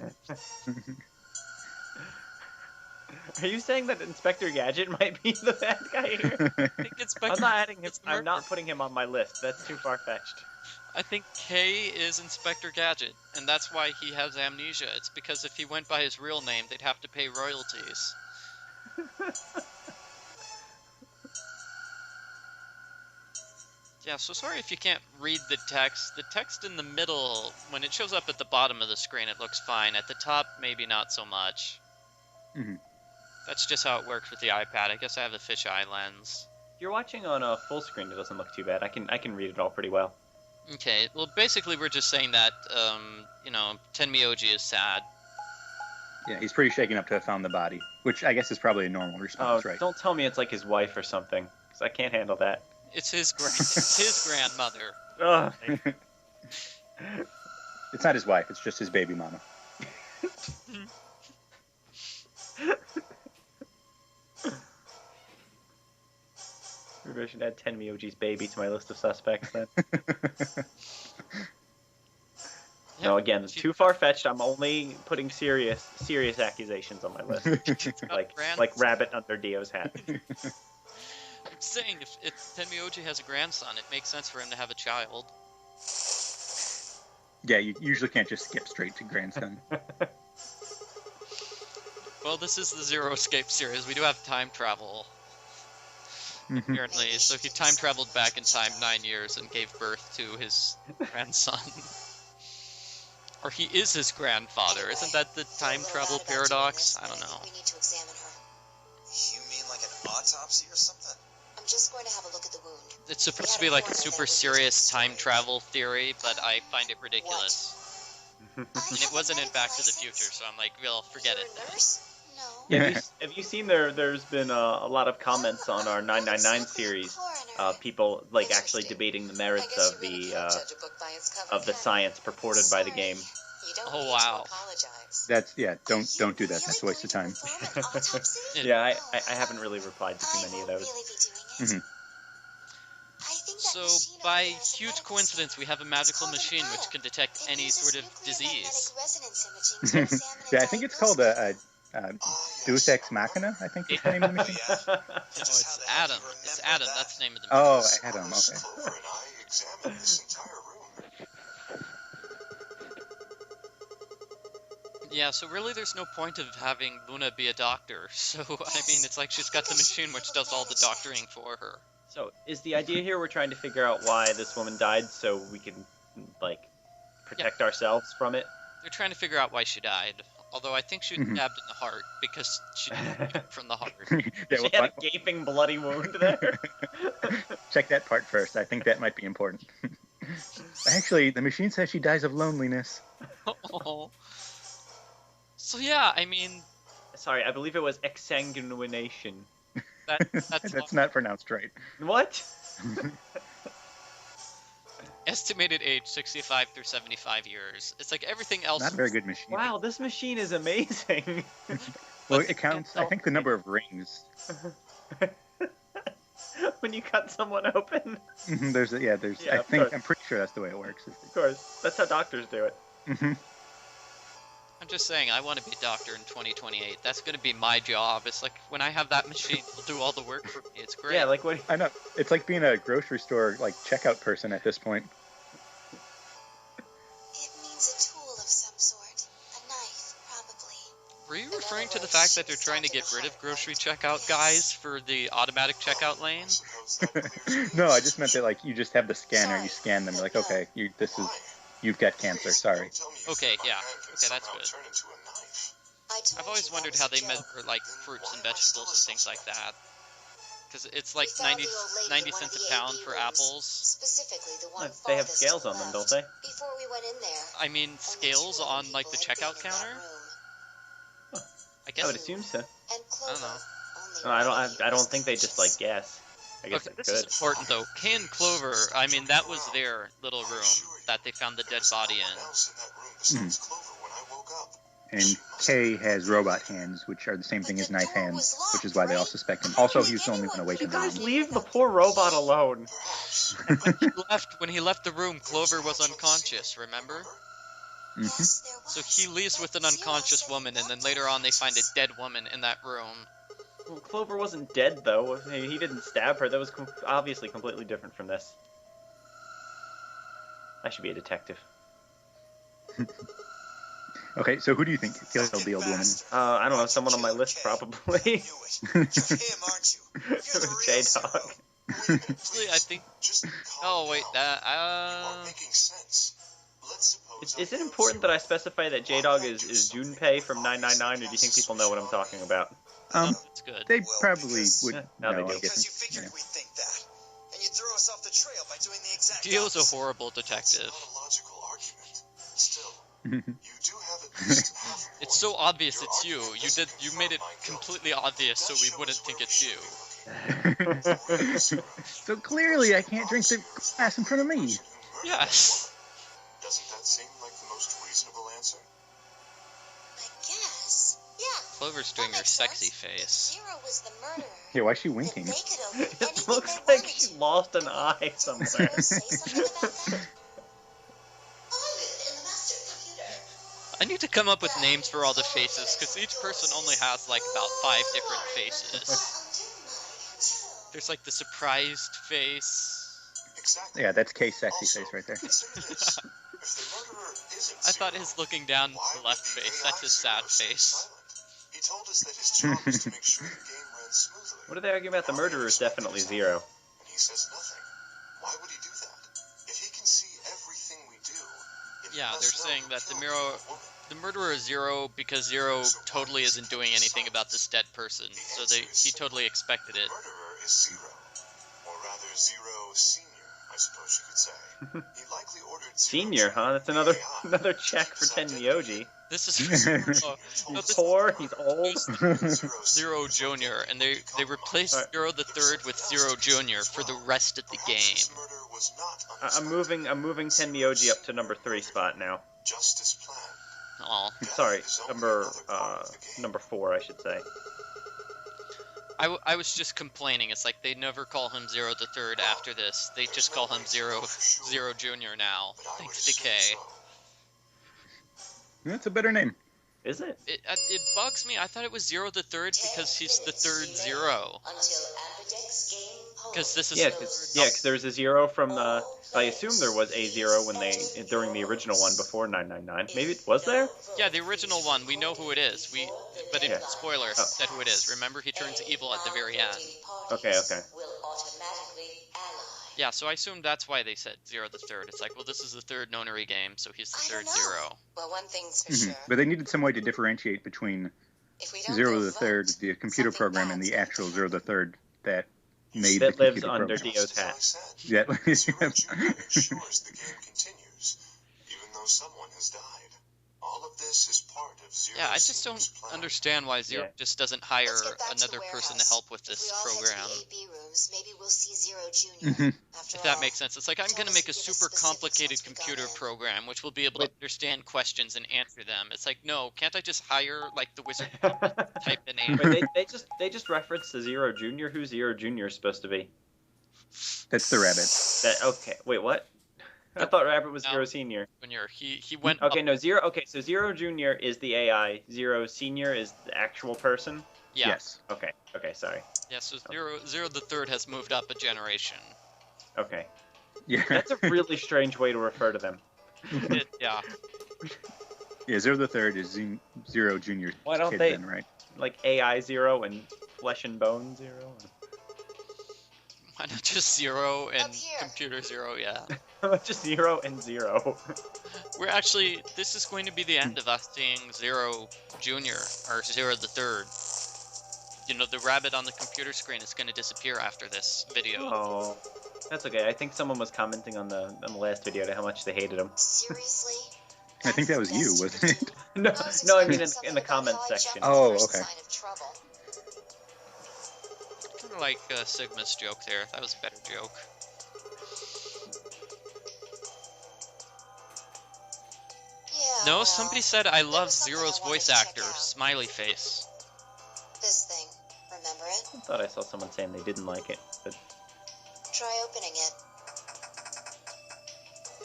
Are you saying that Inspector Gadget might be the bad guy here? I think I'm not adding him. it's I'm not murder. putting him on my list. That's too far fetched. I think K is Inspector Gadget, and that's why he has amnesia. It's because if he went by his real name, they'd have to pay royalties. Yeah, so sorry if you can't read the text. The text in the middle, when it shows up at the bottom of the screen, it looks fine. At the top, maybe not so much. Mhm. That's just how it works with the iPad. I guess I have a fisheye lens. If you're watching on a full screen, it doesn't look too bad. I can read it all pretty well. Okay, well, basically we're just saying that, Tenmyoji is sad. Yeah, he's pretty shaken up to have found the body, which I guess is probably a normal Oh, response, right? don't tell me it's like his wife or something, because I can't handle that. It's his grandmother. Ugh. It's not his wife, it's just his baby mama. Maybe I should add 10 Miyoji's baby to my list of suspects then. No, again, it's too far-fetched. I'm only putting serious accusations on my list. like rabbit under Dio's hat. I'm saying, if Tenmyoji has a grandson, it makes sense for him to have a child. Yeah, you usually can't just skip straight to grandson. Well, this is the Zero Escape series. We do have time travel, Mhm. apparently. So he time traveled back in time 9 years and gave birth to his grandson. Or he is his grandfather. Isn't that the time travel paradox? I don't know. We need to examine her. You mean like an autopsy or something? I'm just going to have a look at the wound. It's supposed to be like a super serious time travel theory, but I find it ridiculous. And it wasn't in Back to the Future, so I'm like, well, forget You're it. a nurse? No. Have you seen there's been a lot of comments on our 999 series, people like actually debating the merits of the science purported by the game. Oh wow. That's don't do that. That's a waste of time. Yeah, I haven't really replied to too many of those. Mm-hmm. So, by huge coincidence, we have a magical machine which can detect any sort of disease. Yeah, I think it's called a Deus Ex Machina, I think is the name of the machine. No, it's Adam. It's Adam. That's the name of the Oh, machine. Adam. Okay. Clover and I examined this entire room. Yeah, so really there's no point of having Luna be a doctor. So, I mean, it's like she's got the machine which does all the doctoring for her. So, is the idea here we're trying to figure out why this woman died so we can, like, protect ourselves from it? They're trying to figure out why she died. Although I think she was stabbed in the heart because she died from the heart. Yeah, She had a gaping, bloody wound there. Check that part first. I think that might be important. Actually, the machine says she dies of loneliness. Oh. So yeah, I mean... Sorry, I believe it was exsanguination. That's not pronounced right. What? Estimated age 65 through 75 years. It's like everything else. Not a very good machine. Wow, this machine is amazing. Well, it counts, I think, the number of rings. When you cut someone open? I think, I'm pretty sure that's the way it works. Of course. That's how doctors do it. Mm-hmm. I'm just saying, I want to be a doctor in 2028. That's going to be my job. It's like, when I have that machine, it'll do all the work for me. It's great. Yeah, like what? I know. It's like being a grocery store, like, checkout person at this point. It means a tool of some sort. A knife, probably. Were you referring to the fact that they're trying to get rid of grocery checkout guys for the automatic checkout lane? No, I just meant that, like, you just have the scanner, you scan them, you're like, okay, you've got cancer, sorry. Okay, yeah. Okay, that's good. I've always wondered how they measure, like, fruits and vegetables and things like that. Because it's like 90 cents a pound for apples. Specifically the one They have scales on them, don't they? Before we went in there. I mean, scales on, like, the checkout counter? I guess. I would assume so. And I don't know. No, I don't think they just, like, guess. I guess Okay, they this is could. important though. Kay and Clover, I mean, that was their little room that they found the dead body in. And Kay has robot hands, which are the same thing as knife hands, which is why they all suspect him. Also, he's the only one awake You in the guys room. leave the poor robot alone. When he left the room, Clover was unconscious, remember? Mm-hmm. So he leaves with an unconscious woman, and then later on they find a dead woman in that room. Well, Clover wasn't dead, though. He didn't stab her. That was obviously completely different from this. I should be a detective. Okay, so who do you think killed the old woman? I don't know, someone on my list, probably. J-Dog. Actually, I think... Oh, wait, that... Is it important that I specify that J-Dog is Junpei from 999, or do you think people know what I'm talking about? That's good. They probably would now they know, do. I guess. You figured we'd think that. And you threw us off the trail by doing the exact Dio's a opposite. horrible detective. That's not a logical argument. Still, you do have at least half a It's so obvious it's you. You made it completely obvious so we wouldn't think it's you. So clearly I can't drink the glass in front of me. Yes. Doesn't that seem like the most reasonable answer? I guess. Yeah. Clover's doing her sexy face. Zero was the murderer. Yeah, why is she winking? They could open It anything looks they like wanted she to. lost an eye somewhere. Zero say something about that? In the master computer. I need to come up with names for all the faces, because each person only has like about 5 different faces. There's like the surprised face. Exactly. Yeah, that's Kay's sexy face right there. I thought his looking down the left face, that's his sad face. He told us that his job was to make sure the game ran smoothly. What are they arguing about? The murderer is definitely Zero. And he says nothing. Why would he do that? If he can see everything we do, Yeah, they're saying that the murderer is Zero because Zero totally isn't doing anything about this dead person, so he totally expected it. The murderer is Zero, or rather Zero Senior, I suppose you could say. He likely ordered Senior, huh? That's another check for 10 Myoji. This is He's poor, he's old. Zero Junior, and they replaced Zero the Third with Zero Junior for the rest of the game. I'm moving 10 Myoji up to number 3 spot now. Just as planned. Oh, sorry, number 4, I should say. I was just complaining. It's like they never call him Zero the Third after this. They just call him Zero Junior now, thanks to K. That's a better name. Is it? It bugs me. I thought it was Zero the Third because he's the third Zero. Because this is because there was a 0 from the. I assume there was a 0 during the original one before 999. Maybe was there? Yeah, the original one. We know who it is. Spoiler, said who it is. Remember, he turns evil at the very end. Okay. Yeah, so I assume that's why they said Zero the Third. It's like, well, this is the third Nonary game, so he's the third Zero. Well, one thing's for sure. But they needed some way to differentiate between Zero the Third, the computer program, and the actual Zero the Third that made the lives computer under program. Dio's hat. Yeah. ensures the game continues, even though someone has died. All of this is part of Zero's Yeah, I just don't understand why Zero just doesn't hire another person to help with this program. Maybe we'll see Zero Junior. If that makes sense. It's like, I'm going to make a super complicated computer program which will be able to understand questions and answer them. It's like, no, can't I just hire, like, the wizard type the name? Wait, they just referenced the Zero Junior. Who's Zero Junior is supposed to be? That's the rabbit. Okay, wait, what? I thought Rabbit was Zero Senior. Junior. He went Okay, up. no, Zero. Okay, so Zero Junior is the AI. Zero Senior is the actual person. Yeah. Yes. Okay, sorry. Yeah, so Zero the Third has moved up a generation. Okay. Yeah. That's a really strange way to refer to them. Yeah. Yeah, Zero the Third is Zero Junior's Why don't kid they then, right? like AI Zero and Flesh and Bone Zero? Why not just Zero and Computer Zero? Yeah. Just 0 and 0. This is going to be the end of us seeing Zero Junior or Zero the Third. You know, the rabbit on the computer screen is going to disappear after this video. Oh, that's okay. I think someone was commenting on the last video to how much they hated him. Seriously? I think that was you, wasn't it? No, I mean in the comments section. Oh, okay. Kind of like Sigma's joke there. That was a better joke. Yeah, No, somebody said I love Zero's voice actor. Smiley face. This thing, remember it? I thought I saw someone saying they didn't like it, but Try opening it.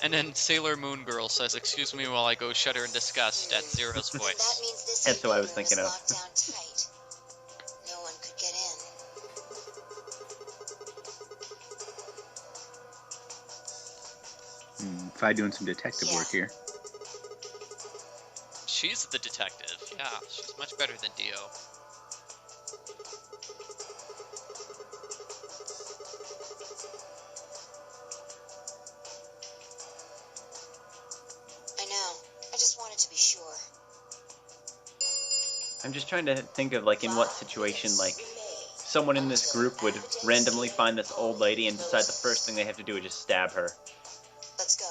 And then Sailor Moon Girl says, "Excuse me while I go shudder in disgust" at Zero's That voice. means this That's what I was room thinking of. locked down tight. No one could get in. Phi doing some detective work here. She's the detective. Yeah, she's much better than Dio. I know. I just wanted to be sure. I'm just trying to think of like in what situation like someone in this group would randomly find this old lady and decide the first thing they have to do is just stab her. Let's go.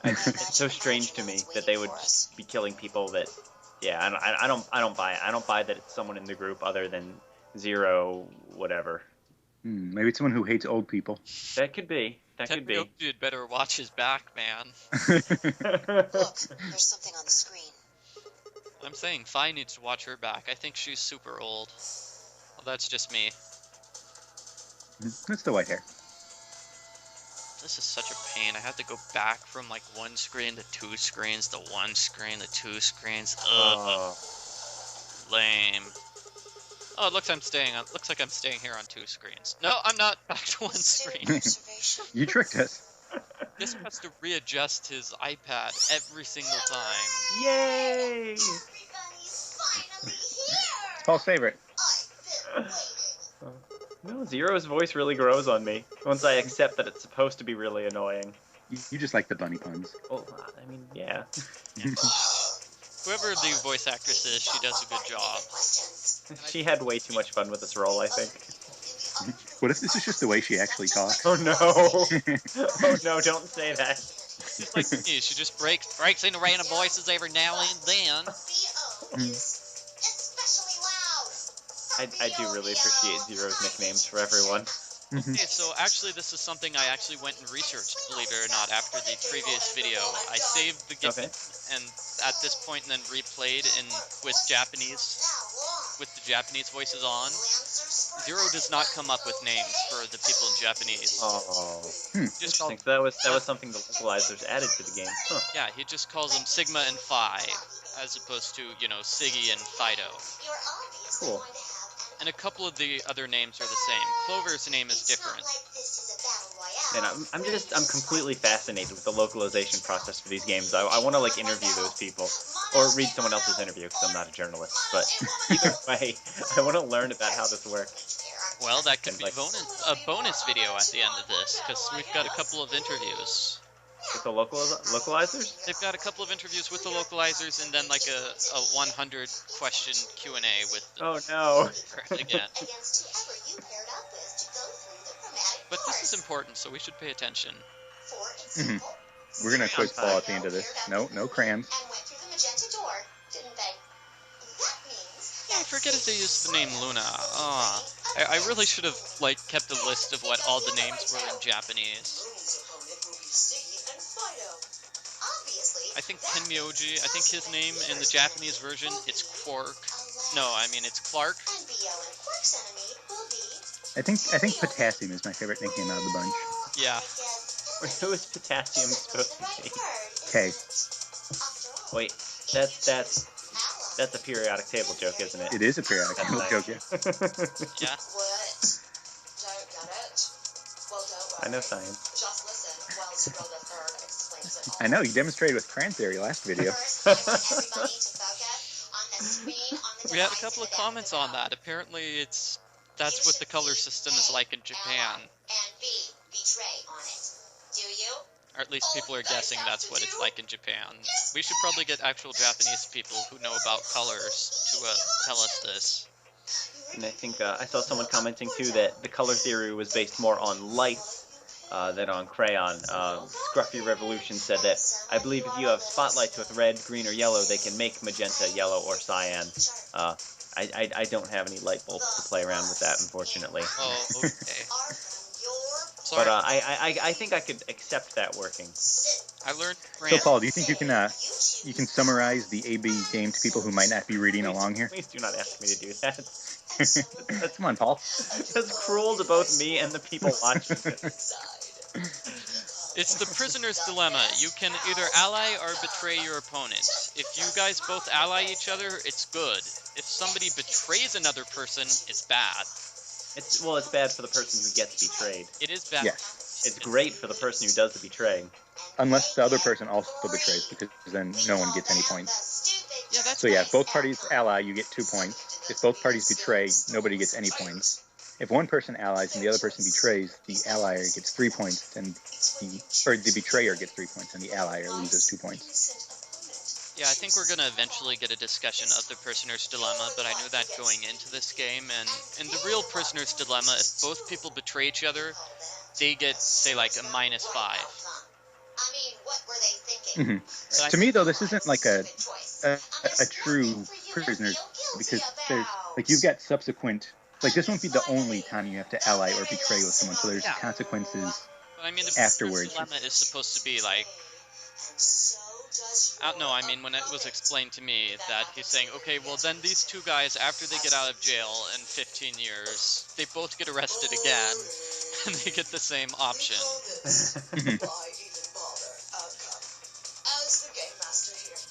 It's so strange to me that they would just be killing people that. Yeah, I don't buy it. I don't buy that it's someone in the group other than Zero, whatever. Maybe it's someone who hates old people. That could be. That could be. Dude better watch his back, man. Look, there's something on the screen. I'm saying Phi needs to watch her back. I think she's super old. Well, that's just me. That's the white hair. This is such a pain. I have to go back from like one screen to two screens to one screen to two screens. Ugh. Lame. Oh, it looks like I'm staying here on two screens. No, I'm not. Back to one screen. You tricked us. This has to readjust his iPad every single time. Yay! Everybody's finally here! It's Paul's favorite. No, Zero's voice really grows on me once I accept that it's supposed to be really annoying. You just like the bunny puns. Well, I mean, yeah. Whoever the voice actress is, she does a good job. She had way too much fun with this role, I think. What if this is just the way she actually talks? Oh no! Oh no! Don't say that. She's like me. She just breaks into random voices every now and then. I do really appreciate Zero's nicknames for everyone. Okay, so actually this is something I actually went and researched, believe it or not, after the previous video. I saved the game and at this point and then replayed with the Japanese voices on. Zero does not come up with names for the people in Japanese. Oh. Just I think that was something the localizers added to the game. Huh. Yeah, he just calls them Sigma and Phi, as opposed to, Siggy and Fido. Cool. And a couple of the other names are the same. Clover's name is different. And I'm completely fascinated with the localization process for these games. I want to interview those people, or read someone else's interview because I'm not a journalist. But either way, I want to learn about how this works. Well, that could be a bonus video at the end of this, because we've got a couple of interviews. With the localizers? They've got a couple of interviews with the localizers, and then a 100 question Q&A with them. Oh no! Again. But this is important, so we should pay attention. We're gonna quiz Paul at the end of this. No crayons. Yeah, I forget if they used the name Luna. I really should have kept a list of what all the names were in Japanese. I think Tenmyoji, I think his name in the Japanese version, it's Quark. No, I mean it's Clark. I think Potassium is my favorite nickname out of the bunch. Yeah. Who is Potassium supposed to be? K. Wait, that's a periodic table joke, isn't it? It is a periodic table joke, yeah. Yeah. I know science. I know, you demonstrated with crayon theory last video. We had a couple of comments on that. Apparently that's what the color system is like in Japan. Or at least people are guessing that's what it's like in Japan. We should probably get actual Japanese people who know about colors to tell us this. And I think I saw someone commenting too that the color theory was based more on light than on crayon. Scruffy Revolution said that I believe if you have spotlights with red, green, or yellow, they can make magenta, yellow, or cyan. I don't have any light bulbs to play around with that, unfortunately. Oh, okay. But I think I could accept that working. I learned. So Paul, do you think you can summarize the AB game to people who might not be reading along here? Please do not ask me to do that. Come on, Paul. That's cruel to both me and the people watching this. It's the prisoner's dilemma. You can either ally or betray your opponent. If you guys both ally each other, it's good. If somebody betrays another person, it's bad. It's bad for the person who gets betrayed. It is bad. Yes. It's great for the person who does the betraying. Unless the other person also betrays, because then no one gets any points. Yeah, that's so yeah, if both parties ally, you get 2 points. If both parties betray, nobody gets any points. If one person allies and the other person betrays, the allier gets 3 points, and the betrayer gets 3 points, and the allier loses 2 points. Yeah, I think we're going to eventually get a discussion of the prisoner's dilemma, but I knew that going into this game, and in the real prisoner's dilemma, if both people betray each other, they get, say, a -5. Mm-hmm. To me, though, this isn't like a true prisoner's, because there's, you've got subsequent, this won't be the only time you have to ally or betray with someone, so there's consequences but, I mean, the afterwards. The dilemma is supposed to be no, I mean, when it was explained to me that he's saying, okay, well then these two guys, after they get out of jail in 15 years, they both get arrested again, and they get the same option.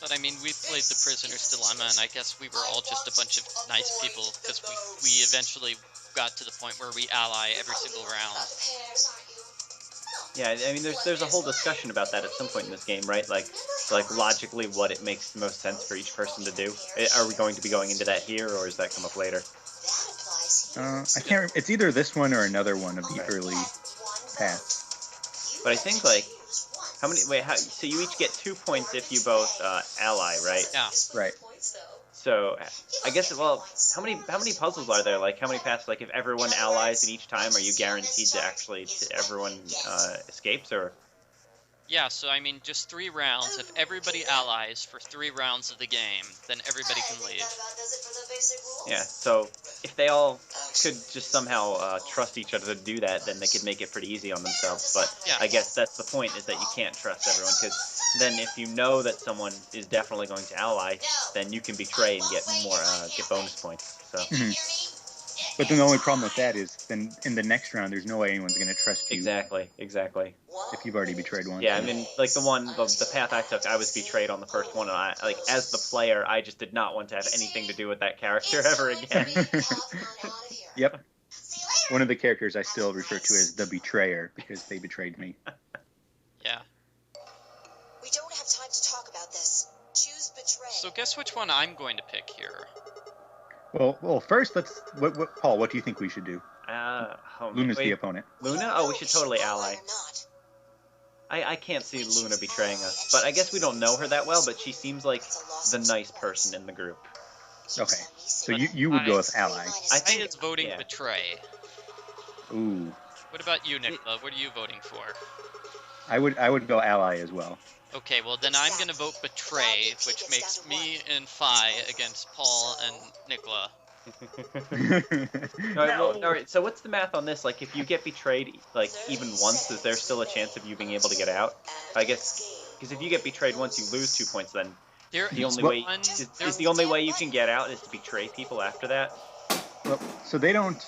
But I mean, we played the prisoner's dilemma, and I guess we were all just a bunch of nice people, because we eventually got to the point where we ally every single round. Yeah, I mean, there's a whole discussion about that at some point in this game, right? Logically, what it makes the most sense for each person to do. Are we going to be going into that here, or does that come up later? I can't. It's either this one or another one of the early paths. But I think How many? Wait, so you each get 2 points if you both ally, right? Yeah. Right. So I guess how many puzzles are there? Like how many paths? Like if everyone allies in each time, are you guaranteed to everyone escapes or? Yeah, so I mean, just 3 rounds. If everybody allies for 3 rounds of the game, then everybody can leave. Yeah, so if they all could just somehow trust each other to do that, then they could make it pretty easy on themselves. But Yeah. I guess that's the point, is that you can't trust everyone, because then if you know that someone is definitely going to ally, then you can betray and get get bonus points. So. But then the only problem with that is then in the next round, there's no way anyone's going to trust you. Exactly. If you've already betrayed once. Yeah, I mean, like the path I took, I was betrayed on the first one, and as the player, I just did not want to have anything to do with that character ever again. Yep. One of the characters I still refer to as the betrayer because they betrayed me. Yeah. We don't have time to talk about this. Choose betray. So guess which one I'm going to pick here. Well, first Paul, what do you think we should do? Luna's the opponent. Luna? Oh, we should totally ally. I can't see Luna betraying us, but I guess we don't know her that well, but she seems like the nice person in the group. Okay, so you would go with ally. I think it's voting betray. Ooh. What about you, Nikola? What are you voting for? I would go ally as well. Okay, well then I'm gonna vote betray, which makes me and Phi against Paul and Nikola. All right, so what's the math on this? Like, if you get betrayed, like, even once, is there still a chance of you being able to get out? I guess, because if you get betrayed once, you lose 2 points, then the only way you can get out is to betray people after that? Well, so they don't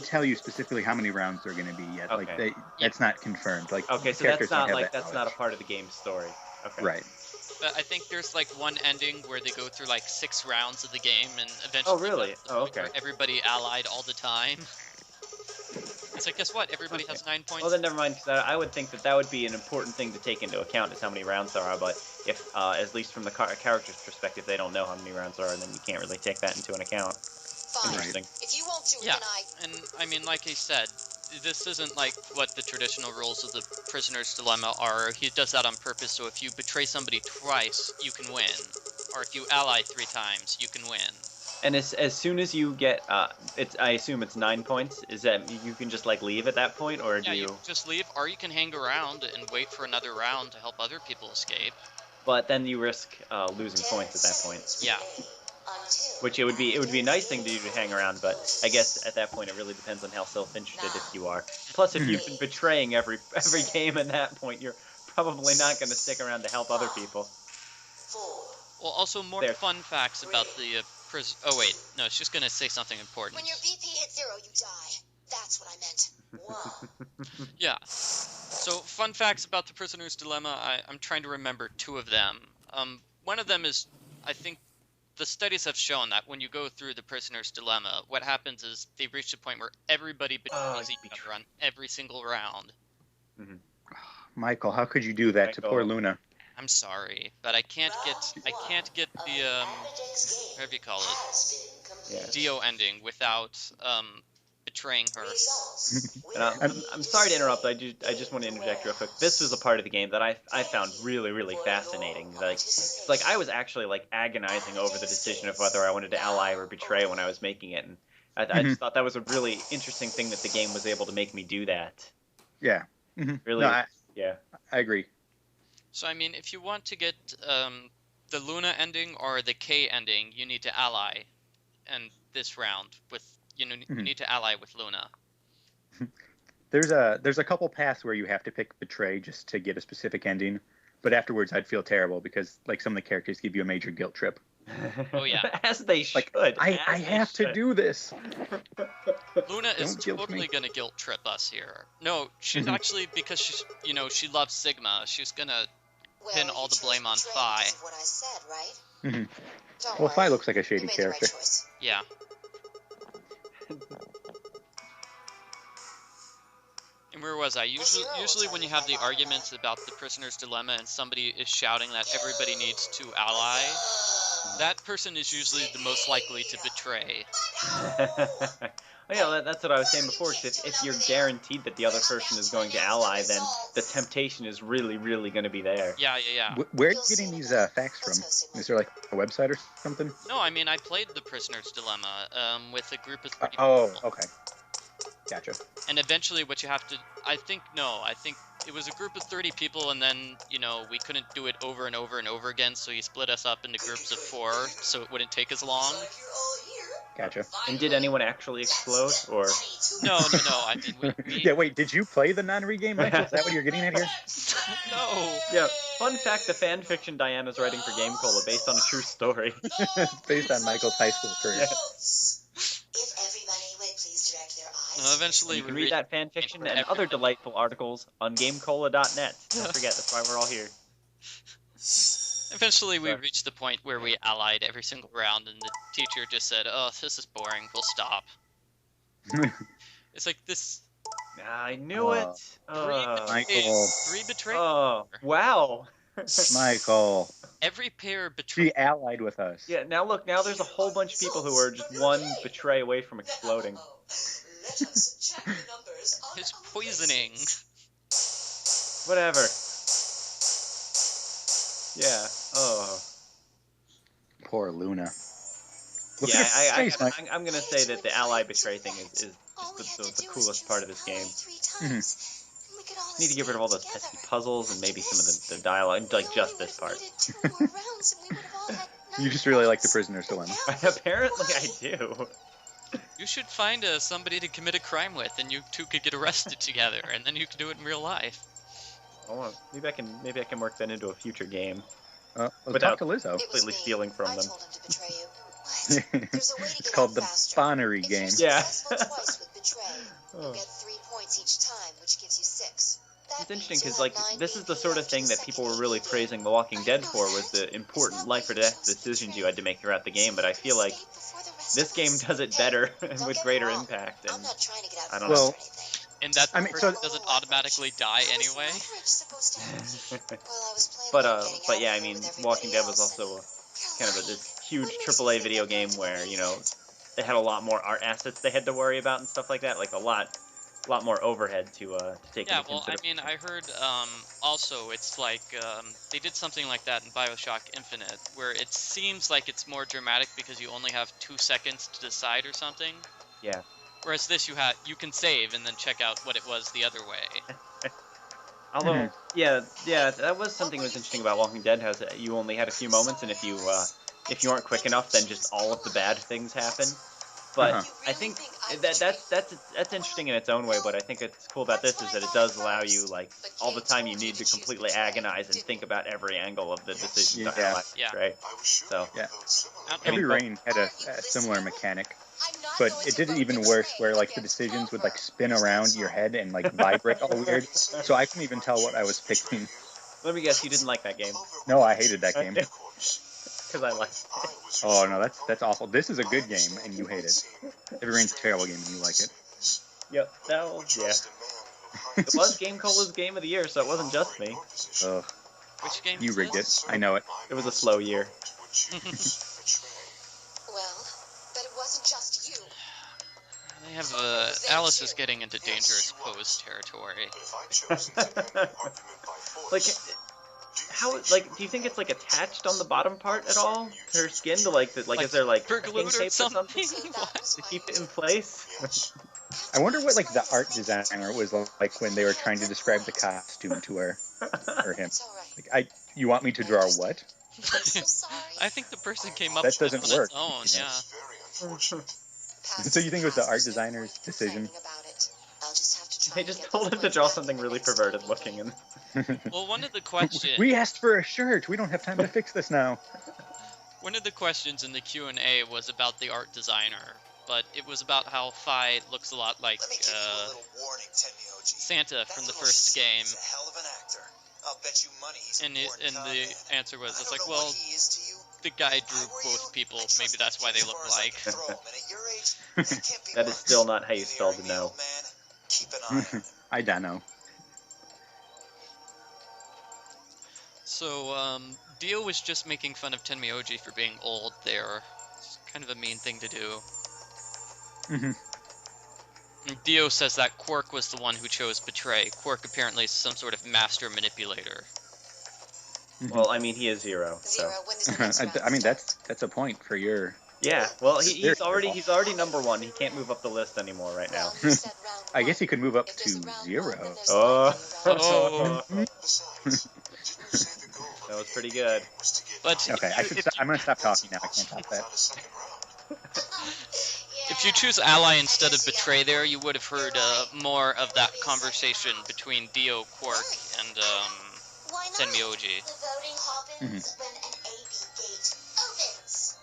tell you specifically how many rounds they're going to be yet. Okay. Like, that's not confirmed. Like, okay, so that's not a part of the game's story. Okay. Right. But I think there's like one ending where they go through like 6 rounds of the game and eventually. Oh really? Oh okay. Everybody allied all the time. It's like, guess what? Everybody has 9 points. Well then, never mind. Because I would think that would be an important thing to take into account, is how many rounds there are. But if, at least from the character's perspective, they don't know how many rounds there are, then you can't really take that into an account. Fine. Interesting. If you won't do it, Yeah, then and I mean, like I said, this isn't like what the traditional rules of the prisoner's dilemma are. He does that on purpose, so if you betray somebody twice, you can win. Or if you ally 3 times, you can win. And as soon as you get, I assume it's 9 points, is that you can just, like, leave at that point, or do you just leave, or you can hang around and wait for another round to help other people escape. But then you risk losing points at that point. Yeah. Which it would be a nice thing to do, to hang around, but I guess at that point it really depends on how self-interested if you are. Plus, if you've been betraying every game at that point, you're probably not going to stick around to help other people. Well, also more fun facts about the prison. Oh wait, no, she's going to say something important. When your BP hits 0, you die. That's what I meant. Whoa. Yeah. So, fun facts about the prisoner's dilemma. I'm trying to remember 2 of them. One of them is, I think, the studies have shown that when you go through the prisoner's dilemma, what happens is they reach a point where everybody betrays each other on every single round. Mm-hmm. Michael, how could you do that to poor Luna? I'm sorry, but I can't get the whatever you call it, Dio ending without betraying her. And I'm sorry to interrupt. I just want to interject real quick. This was a part of the game that I found really, really fascinating. Like I was actually like agonizing over the decision of whether I wanted to ally or betray when I was making it, and I just thought that was a really interesting thing that the game was able to make me do that. Yeah. Really. No, I agree. So I mean, if you want to get the Luna ending or the K ending, you need to ally, and this round with. You need to ally with Luna. There's a couple paths where you have to pick betray just to get a specific ending, but afterwards I'd feel terrible because like some of the characters give you a major guilt trip. Oh yeah, as they should. Like, I have to do this. Luna is totally gonna guilt trip us here. No, she's actually, because she loves Sigma. She's gonna pin all the blame on Phi. What I said, right? Well, Phi looks like a shady character. Yeah. And where was I? Usually when you have the arguments about the prisoner's dilemma and somebody is shouting that everybody needs to ally, that person is usually the most likely to betray. Well, yeah, that's what I was saying before. 'Cause if you're guaranteed that the other person is going to ally, then the temptation is really, really going to be there. Yeah. Where are you getting these facts from? Is there like a website or something? No, I mean, I played The Prisoner's Dilemma with a group of 30 oh, people. okay. Gotcha. And eventually what you have to... I think it was a group of 30 people, and then, you know, we couldn't do it over and over and over again, so he split us up into groups of 4, so it wouldn't take as long. Gotcha. And did anyone actually explode, or? No. I mean, we Yeah, wait, did you play the Nonary Game, Michael? Is that what you're getting at here? No. Yeah, fun fact, the fan fiction Diana's writing for Game Cola based on a true story. It's based on Michael's high school career. Yeah. If everybody would please direct their eyes. No, eventually You can we read that fan fiction and other delightful articles on GameCola.net. Don't forget, that's why we're all here. Eventually we reached the point where we allied every single round, and the teacher just said, "Oh, this is boring, we'll stop." It's like this... I knew it! Michael. 3 betrayed. Oh, wow! Michael. Every pair betrayed. She allied with us. Yeah, now look, now there's a whole bunch of people who are just one betray away from exploding. Let us check the numbers on It's poisoning. Whatever. Yeah, oh. Poor Luna. Look Yeah, at her face, Mike. I'm gonna say that the ally betray thing is just the coolest part of this game. Need to get rid of all those pesky puzzles and maybe some of the dialogue, like just this part. You just really like The Prisoner's Dilemma. Apparently I do. You should find somebody to commit a crime with, and you two could get arrested together, and then you can do it in real life. Oh, maybe I can work that into a future game. Let's Without- talk to Lizzo. Completely stealing from them. told him to betray you. What? There's a way to It's get called out the faster. Nonary If Game. you're Yeah. successful twice with betray, Oh. you get 3 points each time, which gives you 6. That It's interesting means because, you'll like, have 9 this is the BP sort of after thing the that people were second really BP. praising The Walking Dead I for, know was that. the important It's life or not like death you chose decisions betray. you had to make throughout the game, but I feel like Escape before the rest this of game us. does it Hey, better don't and get with me greater wrong. impact. I'm And not trying to get out I don't first know. or anything. And that I mean, person so- doesn't automatically die How was anyway. leverage supposed to help me? Well, I was planning but on getting but out yeah, of I here mean, with everybody Walking Dead was else, also and kind of you're this lying. huge What makes you AAA think video I'm going game to where, believe you know, they had a lot more art assets they had to worry about and stuff like that, like a lot more overhead to take Yeah, into well, I consideration. mean, I heard also it's like they did something like that in BioShock Infinite, where it seems like it's more dramatic because you only have 2 seconds to decide or something. Yeah. Whereas this, you can save and then check out what it was the other way. Although, yeah, that was something that was interesting about Walking Dead, has that you only had a few moments, and if you aren't quick enough, then just all of the bad things happen. But I think that's interesting in its own way. But I think what's cool about this is that it does allow you, like, all the time you need to completely agonize and think about every angle of the decision to Yeah. ally, Yeah. right? I was sure So- you I don't Heavy know. Rain had a similar mechanic, but it did it even worse, where like the decisions would like spin around your head and like vibrate all weird. So I couldn't even tell what I was picking. Let me guess, you didn't like that game. No, I hated that game. Because I liked it. Oh no, that's awful. This is a good game, and you hate it. Heavy Rain's a terrible game, and you like it. Yep, yeah. It was Game Cola's Game of the Year, so it wasn't just me. Ugh, Which game you is rigged it. this? I know it. It was a slow year. Well, but it wasn't just you. They have Alice is getting into dangerous pose territory. Like, how, like, do you think it's, like, attached on the bottom part at all to her skin? To, like, is there, like, super pin glued tape or something? What? To keep it in place? I wonder what like the art designer was like when they were trying to describe the costume to her or him. It's all right. Like, you want me to draw what? I'm so sorry. I think the person came up That with it doesn't on work. its own, yeah. So you think it was the art designer's decision? They just told him to draw something really perverted looking, and Well, one of the questions We asked for a shirt. We don't have time to fix this now. One of the questions in the Q&A was about the art designer, but it was about how Phi looks a lot like Let me give you a little warning, Tenmyoji. Santa That from the little first shit game. is a hell of an actor. I'll bet you money he's And a born the con man. answer was, I it's don't like, know well, what he is to you. the guy If I drew were both you, people. I'd trust Maybe that's why they as look far as I alike. can throw 'em, and at your age, that can't be that is worked. still not how you You spell hearing to me, know. old man? Keep an eye on him. I don't know. So, Dio was just making fun of Tenmyoji for being old there. It's kind of a mean thing to do. Mm-hmm. And Dio says that Quark was the one who chose Betray. Quark apparently is some sort of master manipulator. Well, I mean, he is Zero. So. Zero, when does the next round I mean, start? that's a point for your. Yeah, well, he's Very already #1. He can't move up the list anymore right now. Well, you said round I guess one. he could move up If to there's a round 0. one, then there's Oh. likely a round Oh. two. Besides, didn't you say the goal of That was the pretty ending good. was to get But Okay, I'm gonna stop talking now. I can't top that. without a second round? if you choose Ally instead of Betray there, you would have heard more of that conversation between Dio, Quark, and Why not? Tenmyoji. The voting happens when an AB gate opens.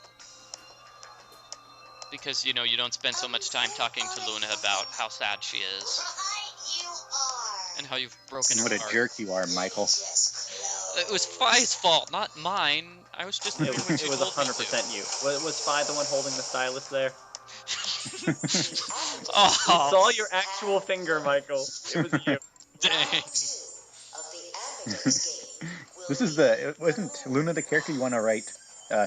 Because, you know, you don't spend so much time talking to Luna about how sad she is. Right, you are. And how you've broken What her a heart. jerk you are, Michael. Just It was Phi's fault, not mine. I was just doing It what was, she it was told me 100% you. Was Phi the one holding the stylus there? We Oh, saw your actual finger, Michael. It was you. dang. This is the. Wasn't Luna the character you want to write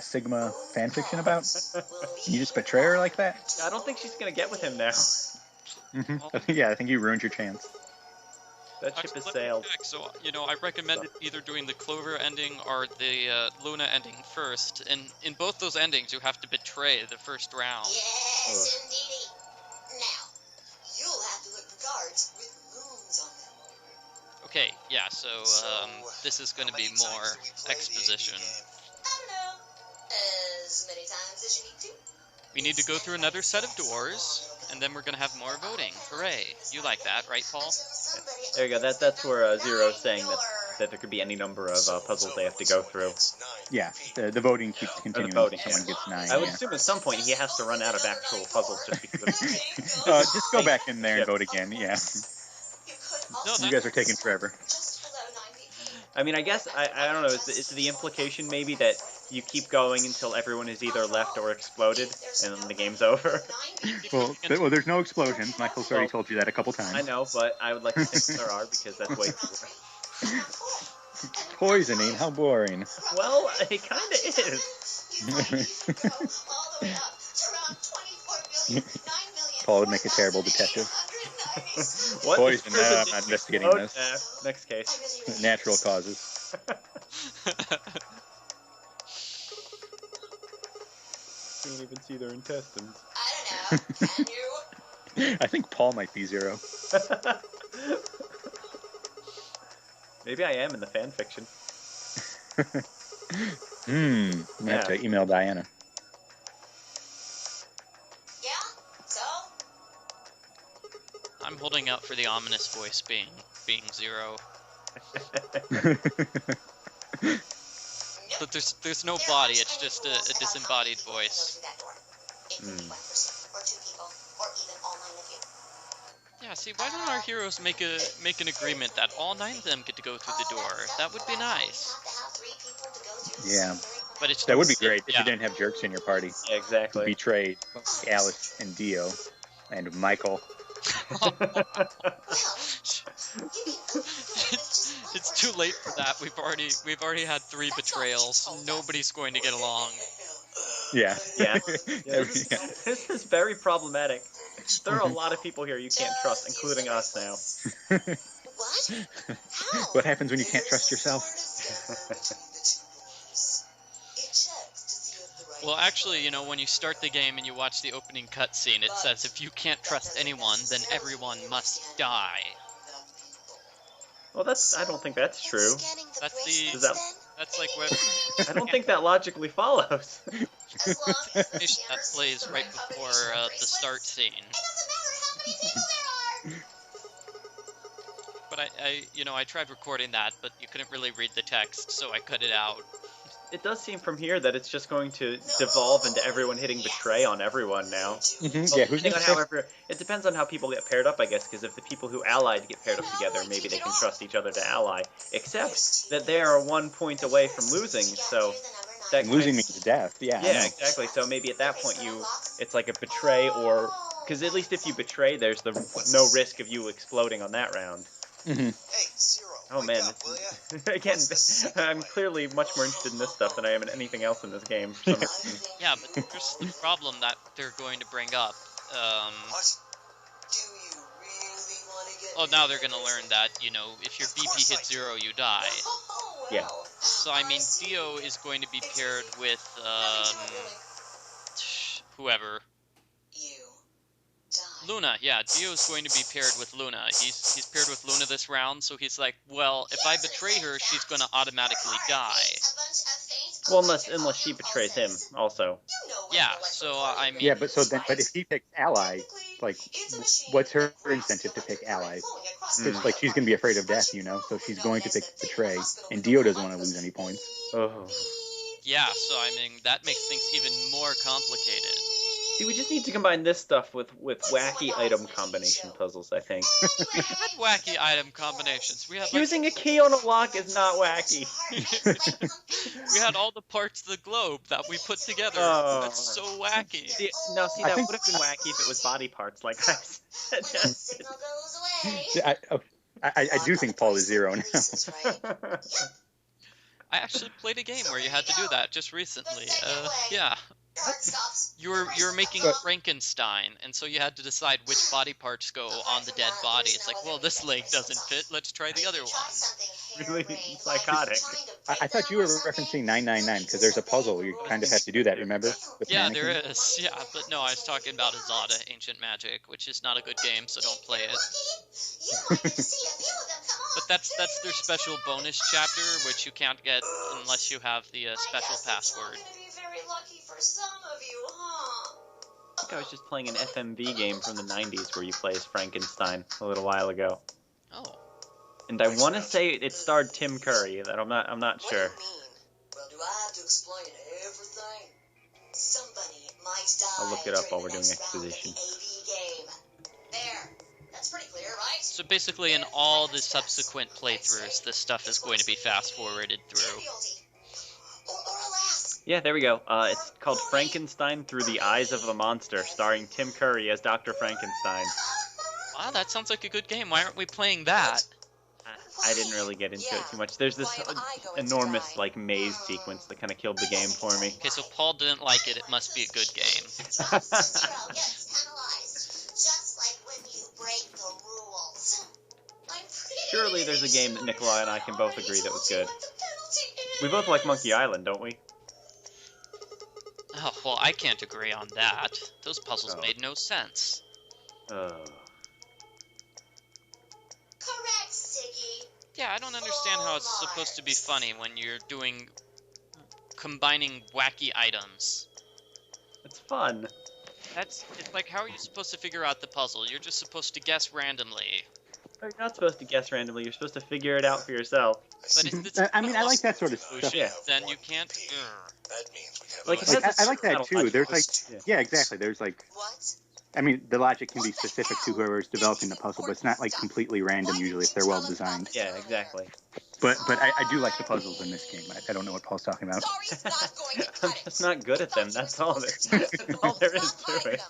Sigma fanfiction about? You just betray her like that? I don't think she's gonna get with him now. Mm-hmm. Yeah, I think you ruined your chance. That ship Actually, has let me sailed. check. So, you know, I recommended either doing the Clover ending or the Luna ending first. And in both those endings, you have to betray the first round. Yes, indeedy. Now, you'll have to look for cards with runes on them. Okay, yeah, so this is going to be more exposition. I don't know. As many times as you need to. We need to go through another set of doors, and then we're going to have more voting. Hooray. You like that, right, Paul? There you go. That's where Zero's saying that there could be any number of puzzles they have to go through. Yeah, the voting keeps continuing. voting, Someone yeah. gets 9. I would Yeah. assume at some point he has to run out of actual puzzles just because of Just go back in there and vote again. Yeah. You guys are taking forever. I mean, I guess, I don't know, is the implication maybe that you keep going until everyone is either left or exploded, and then the game's over? Well, there's no explosions. Michael's already told you that a couple times. I know, but I would like to think there are, because that's way cooler. Poisoning, how boring. Well, it kind of is. Paul would make a terrible detective. What? Poison, This person I'm not investigating didn't this. explode? Next case. Natural causes. Can't even see their intestines. I don't know. Can you? I think Paul might be 0. Maybe I am in the fan fiction. I'm gonna have to email Diana. Yeah? So? I'm holding out for the ominous voice being 0. But there's no body, it's just a disembodied voice. Yeah, see, why don't our heroes make an agreement that all 9 of them get to go through the door? That would be nice. Yeah. But it's That would be great if yeah. you didn't have jerks in your party. Yeah, exactly. Betrayed Alice and Dio and Michael. It's too late for that. We've already had 3 betrayals. Nobody's going to get along. Yeah. Yeah. This is very problematic. There are a lot of people here you can't trust, including us now. What? How? What happens when you can't trust yourself? Well, actually, you know, when you start the game and you watch the opening cutscene, it says if you can't trust anyone, then everyone must die. Well, I don't think that's true. That's like what I don't think that logically follows. that plays right before the start scene. But I tried recording that, but you couldn't really read the text, so I cut it out. It does seem from here that it's just going to devolve into everyone hitting betray on everyone now. Mm-hmm. Yeah, who's Depending on gonna it depends on how people get paired up, I guess, because if the people who allied get paired up together, maybe they can trust each other to ally. Except that they are 1 point away from losing, so that losing means death. Yeah. Yeah, exactly. So maybe at that point it's like a betray, or because at least if you betray, there's no risk of you exploding on that round. Mhm. Hey, Zero. Oh wake man, up, will ya? again, What's the secret I'm plan? clearly much more interested in this stuff than I am in anything else in this game. For some reason. Yeah, but here's the problem that they're going to bring up. What? Do you really want to get Oh, now they're gonna learn that, you know, if your Of BP course I hits do. 0, you die. Oh, Yeah. well. So, I mean, see. Dio is going to be paired with, Nothing to it, really. whoever. You die. Luna, yeah, Dio's going to be paired with Luna. He's paired with Luna this round, so he's like, well, if I betray her, she's gonna automatically die. Well, unless she betrays him, also. Yeah, so, I mean... Yeah, but if he picks ally, like, what's her incentive to pick ally? Because like she's gonna be afraid of death, you know, so she's going to pick betray, and Dio doesn't want to lose any points. Oh. Yeah, so, I mean, that makes things even more complicated. See, we just need to combine this stuff with wacky item combination puzzles, I think. We had wacky item combinations. We had, like, Using a key on a lock is not wacky. we had all the parts of the globe that we put together. Oh. That's so wacky. See, that would have been wacky if it was body parts, like I suggested. I do think Paul is 0 now. I actually played a game where you had to do that just recently. Yeah. You were making Frankenstein, and so you had to decide which body parts go on the dead body. It's like, well, this leg doesn't fit. Let's try the other one. Really psychotic. I thought you were referencing 999 because there's a puzzle where you kind of have to do that. Remember? With Yeah, mannequin? there is. Yeah, but no, I was talking about Azada, Ancient Magic, which is not a good game, so don't play it. But that's their special bonus chapter, which you can't get unless you have the special password. I think I was just playing an FMV game from the 90s where you play as Frankenstein a little while ago. Oh. And I want to say it starred Tim Curry. That I'm not sure. What do you mean? Well, do I have to explain everything? Somebody might die. I'll look it up while we're during doing the next round of exposition. the AV game. There. That's pretty clear, right? So basically, in all the subsequent playthroughs, this stuff is going to be fast-forwarded through. Yeah, there we go. It's called Frankenstein Through the Eyes of the Monster, starring Tim Curry as Dr. Frankenstein. Wow, that sounds like a good game. Why aren't we playing that? I didn't really get into it too much. There's this enormous, like, maze sequence that kind of killed the game for me. Okay, so Paul didn't like it. It must be a good game. Surely there's a game that Nikola and I can both agree that was good. We both like Monkey Island, don't we? Oh, well, I can't agree on that. Those puzzles Oh. made no sense. Correct, Siggy. Yeah, I don't understand how it's supposed to be funny when you're combining wacky items. It's fun. It's like, how are you supposed to figure out the puzzle? You're just supposed to guess randomly. You're not supposed to guess randomly. You're supposed to figure it out for yourself. But if it's I mean, I like that sort of stuff. Yeah. then you can't. That means we have Like, no it has a I like certain that amount too. of There's logic. like, yeah, exactly. There's like, What? I mean, the logic can be specific to whoever's developing the puzzle, but it's not like completely random usually if they're well designed. Yeah, exactly. But I do like the puzzles in this game. I don't know what Paul's talking about. Sorry's not going to I'm cut just it. not good at them. That's all that's all there is to it.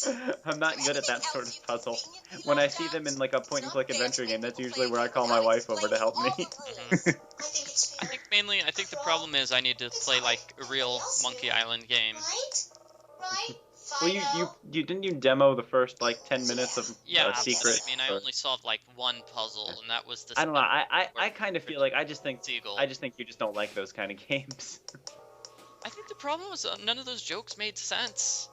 Well, I'm not good at that sort of puzzle. When I see them in like a point-and-click adventure game, that's usually where I call my wife over to help me. I think the problem is I need to play like a real Monkey Island game. Right? Well, you didn't you demo the first like 10 minutes of Yeah, secret? but I mean, I only solved like one puzzle, and that was the. I don't know. I kind of feel like I just think Seagull. you just don't like those kind of games. I think the problem was none of those jokes made sense.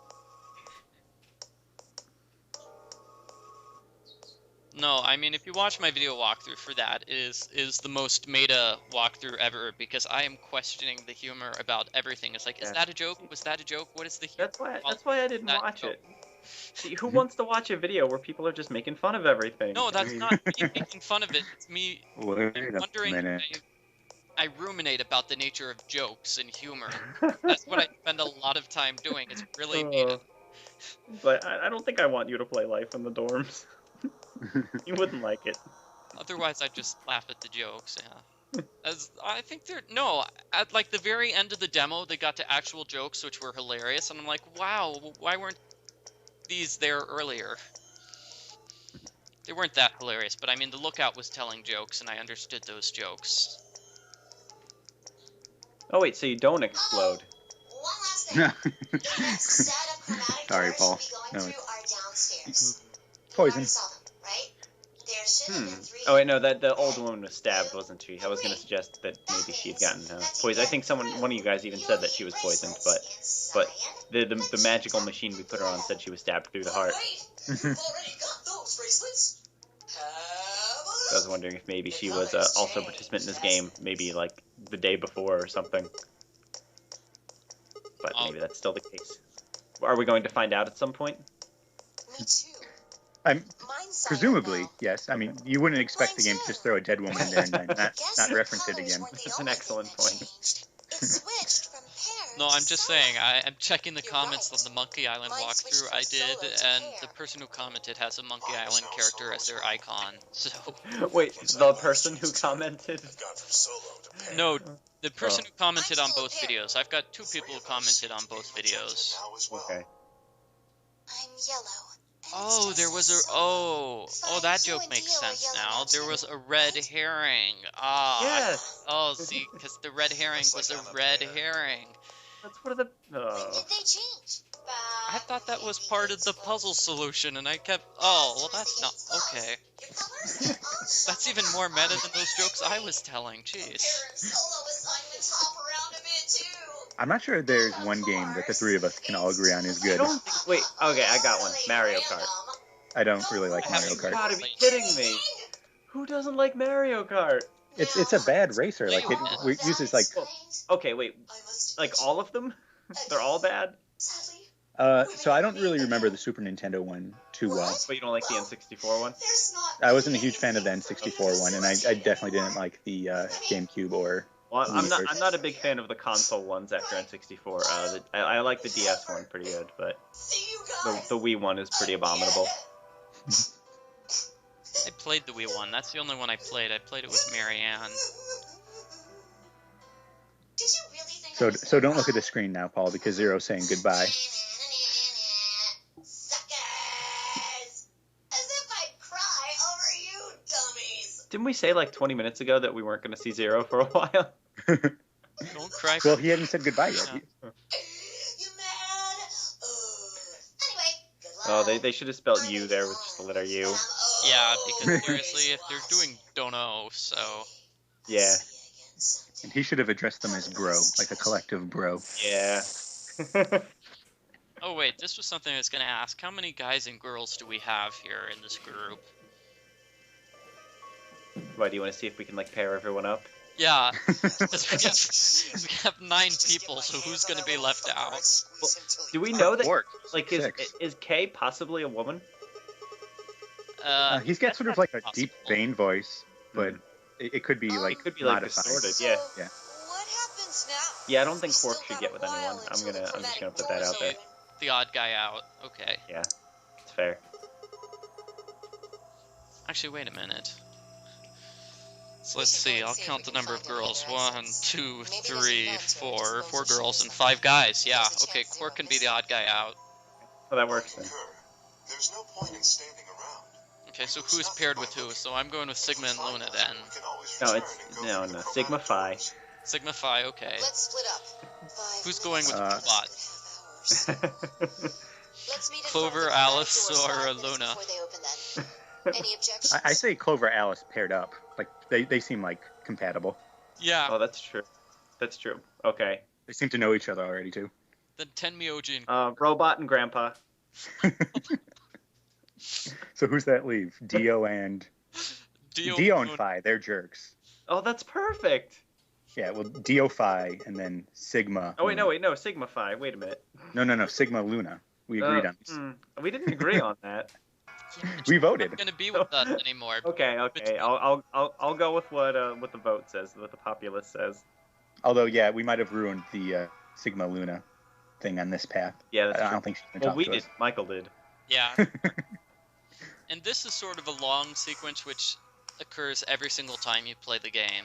No, I mean, if you watch my video walkthrough for that, is the most meta walkthrough ever, because I am questioning the humor about everything. It's like, is that a joke? Was that a joke? What is the humor? That's why I didn't That watch joke. it. See, who wants to watch a video where people are just making fun of everything? No, that's not me making fun of it. It's me Wait a wondering. minute. I ruminate about the nature of jokes and humor. That's what I spend a lot of time doing. It's really meta. But I don't think I want you to play Life in the Dorms. You wouldn't like it. Otherwise, I'd just laugh at the jokes. Yeah. I think at like the very end of the demo, they got to actual jokes which were hilarious, and I'm like, wow, why weren't these there earlier? They weren't that hilarious, but I mean, the lookout was telling jokes, and I understood those jokes. Oh wait, so you don't explode? One last thing. The next set of chromatic Sorry, doors Paul. we'll be going No, through are downstairs. You Poison. already saw them, right? There should have been 3. Oh wait, no, that the old woman was stabbed, wasn't she? I was gonna suggest that maybe she'd gotten poisoned. I think one of you guys even said that she was poisoned, but the magical machine we put her on said she was stabbed through the heart. You've already got those bracelets. I was wondering if maybe she was also a participant in this game, maybe like the day before or something. But maybe that's still the case. Are we going to find out at some point? Me too. Presumably, yes. I mean, you wouldn't expect the game to just throw a dead woman in there and then not reference it again. That's an excellent point. It switched from pear No, to I'm just cyan. saying, I'm checking the You're comments right. on the Monkey Island Mine switched walkthrough from I did, solo to and pair. the person who commented has a Monkey Island character as their icon, so... Wait, the person who commented? I've gone from solo to pair. No, the person Oh. who commented I'm on still a both pair. videos. I've got 2 people who commented on both videos. Now as well. Okay. I'm yellow. and Oh, it's there just was a... solo. Oh, that Phi, you joke and makes Dio are sense yellow now. now There too, was a red right? herring. Ah. Yes. Oh, see, because the red herring Looks was like a I'm a red pair. herring. That's one of the. When did they change? I thought that was part of the puzzle solution, and I kept... Oh, well, that's not... Okay. Your colors? That's even more meta than those jokes I was telling. Jeez. Parent solo assignments hop around a bit too. I'm not sure there's one game that the 3 of us can all agree on is I good. don't think. Wait. Okay, I got one. Mario Kart. I don't really like Mario You Kart. gotta be kidding me! Who doesn't like Mario Kart? It's a bad racer. Like it uses like. Okay, wait. Like all of them? They're all bad? So I don't really remember the Super Nintendo one too well. But you don't like the N64 one? I wasn't a huge fan of the N64 one, and I definitely didn't like the GameCube or. Well, I'm Wii. not a big fan of the console ones after N64. I like the DS one pretty good, but the Wii one is pretty abominable. I played the Wii one. That's the only one I played. I played it with Marianne. Did you really think So don't look at the screen now, Paul, because Zero's saying goodbye. Suckers! As if I'd cry over you dummies. Didn't we say like 20 minutes ago that we weren't going to see Zero for a while? Don't cry. Well, he hadn't said goodbye yet. Yeah. You mad? Anyway, good luck. Oh, they should have spelled U there with just the letter U. Yeah, because seriously, if they're doing don't know, so... Yeah. And he should have addressed them as bro, like a collective bro. Yeah. Oh wait, this was something I was gonna ask. How many guys and girls do we have here in this group? Why, do you want to see if we can like pair everyone up? Yeah, 'cause we have 9 people, so who's gonna be left out? Do we know that, Work. like, Six. is Kay possibly a woman? He's got sort of like a possible. deep vein voice, but it could be like It could be like modified. distorted, yeah. Yeah. What happens now? Yeah, I don't think Quark should get with anyone. I'm just gonna put that out there. The odd guy out. Okay. Yeah, it's fair. Actually, wait a minute. So let's see. I'll count the number of girls. 1, 2, 3, 4. 4 girls and 5 guys. Yeah. Okay. Quark can be the odd guy out. Well, that works then. There's no point in standing around. Okay. So who's paired with who? So I'm going with Sigma and Luna then. We can always No, return and go no, through Sigma Phi. Sigma Phi. Okay. Let's split up. 5 Who's going with minutes, what? 2.5 hours. Let's meet in front of Clover, the Alice, doors or 5 minutes Luna? before they open then. Any objections? I say Clover Alice paired up. Like they seem like compatible. Yeah. Oh, that's true. That's true. Okay. They seem to know each other already too. Then Tenmyoji and Robot and Grandpa. So who's that leave? Dio and Dio and Luna. Phi. They're jerks. Oh, that's perfect. Yeah, well, Dio Phi and then Sigma. Oh, wait, no, Sigma Phi. Wait a minute. No, Sigma Luna. We agreed on this. We didn't agree on that. We voted. Not gonna be with us anymore. Okay. I'll go with what the vote says, what the populace says. Although, yeah, we might have ruined the Sigma Luna thing on this path. Yeah, that's I true. don't think she's gonna Well, talk we to did. us. Michael did. Yeah. And this is sort of a long sequence which occurs every single time you play the game.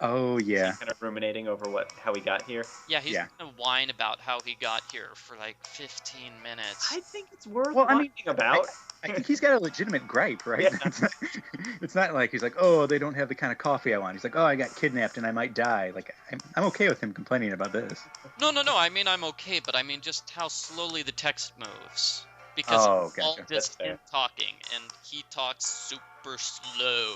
Oh, yeah. He's kind of ruminating over how he got here. Yeah, he's gonna whine about how he got here for like 15 minutes. I think it's worth Well, I whining mean, about. I think he's got a legitimate gripe, right? Yeah. It's not like he's like, oh, they don't have the kind of coffee I want. He's like, oh, I got kidnapped and I might die. Like, I'm okay with him complaining about this. No. I mean, I'm okay, but I mean just how slowly the text moves. Because it's all gotcha. just him talking, and he talks super slow.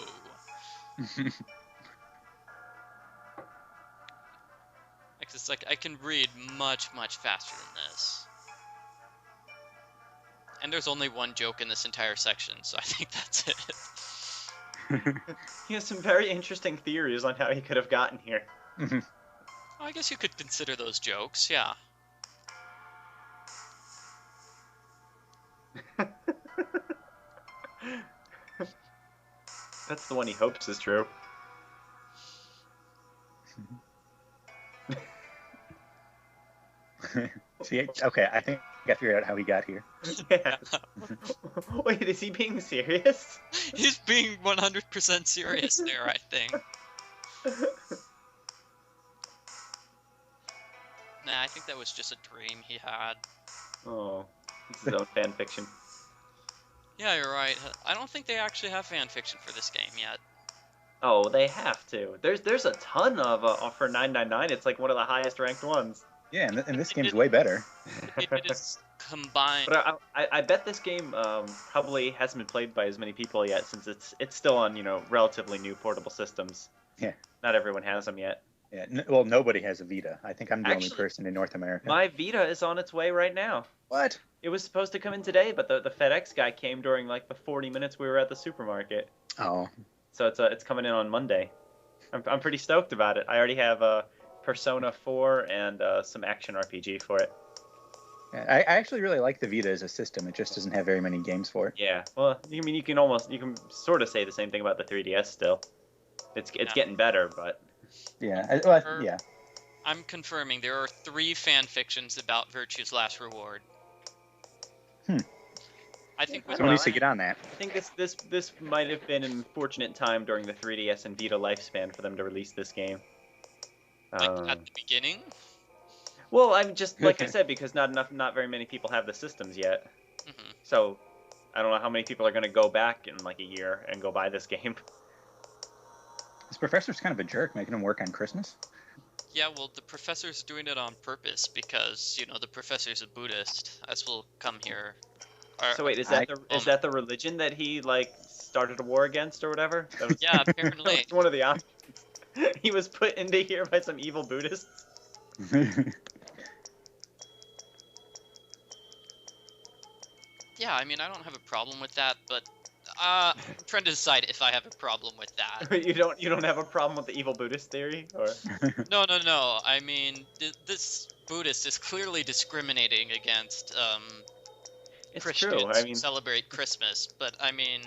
It's like I can read much faster than this. And there's only one joke in this entire section, so I think that's it. He has some very interesting theories on how he could have gotten here. Well, I guess you could consider those jokes, yeah. That's the one he hopes is true. See, okay, I think I figured out how he got here. Yeah. Wait, is he being serious? He's being 100% serious there, I think. Nah, I think that was just a dream he had. Oh, it's his own fan fiction. Yeah, you're right. I don't think they actually have fan fiction for this game yet. Oh, they have to. There's a ton of for 999. It's like one of the highest ranked ones. Yeah, and this game's way better. It is combined. But I bet this game probably hasn't been played by as many people yet, since it's still on relatively new portable systems. Yeah. Not everyone has them yet. Yeah. Well, nobody has a Vita. I think I'm the only person in North America. My Vita is on its way right now. What? It was supposed to come in today, but the FedEx guy came during like the 40 minutes we were at the supermarket. Oh. So it's coming in on Monday. I'm pretty stoked about it. I already have Persona 4 and some action RPG for it. Yeah, I actually really like the Vita as a system. It just doesn't have very many games for it. Yeah. Well, I mean, you can sort of say the same thing about the 3DS still. It's getting better, but. Yeah. Yeah. I'm confirming there are 3 fan fictions about Virtue's Last Reward. I think someone needs to get on that. I think this might have been an unfortunate time during the 3DS and Vita lifespan for them to release this game. Like at the beginning? Well, I'm just like I said, because not very many people have the systems yet. Mm-hmm. So I don't know how many people are going to go back in like a year and go buy this game. This professor's kind of a jerk, making him work on Christmas. Yeah, well, the professor's doing it on purpose because the professor's a Buddhist, as will come here. So wait, is that the religion that he like started a war against or whatever? Yeah, apparently. That was one of the options. He was put into here by some evil Buddhists. Yeah, I mean, I don't have a problem with that, but I'm trying to decide if I have a problem with that. You don't have a problem with the evil Buddhist theory, or? No. I mean, this Buddhist is clearly discriminating against Christians who celebrate Christmas, but I mean,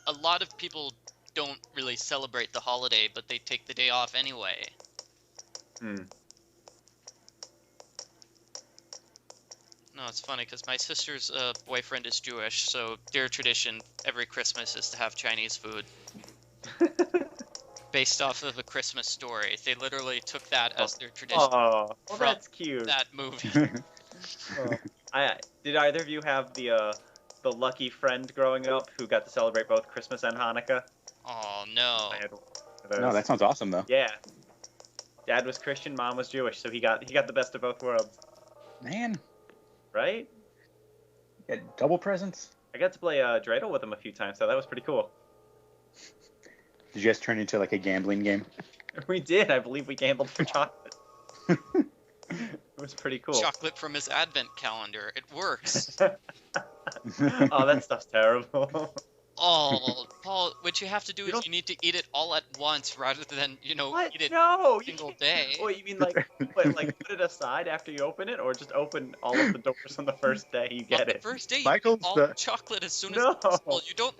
a lot of people don't really celebrate the holiday, but they take the day off anyway. No, it's funny because my sister's boyfriend is Jewish, so their tradition every Christmas is to have Chinese food. Based off of a Christmas story. They literally took that as their tradition. Oh, well, that's cute. That movie. Did either of you have the lucky friend growing up who got to celebrate both Christmas and Hanukkah? Oh, no. No, that sounds awesome, though. Yeah. Dad was Christian, Mom was Jewish, so he got the best of both worlds. Man. Right? Yeah, double presents? I got to play dreidel with him a few times, so that was pretty cool. Did you guys turn into like a gambling game? We did. I believe we gambled for chocolate. It was pretty cool. Chocolate from his advent calendar. It works. Oh, that stuff's terrible. Oh, Paul, what you have to do is you need to eat it all at once rather than, eat it a single day. Wait, you mean like put it aside after you open it, or just open all of the doors on the first day you get it? The first day you eat all the chocolate as soon as possible. You don't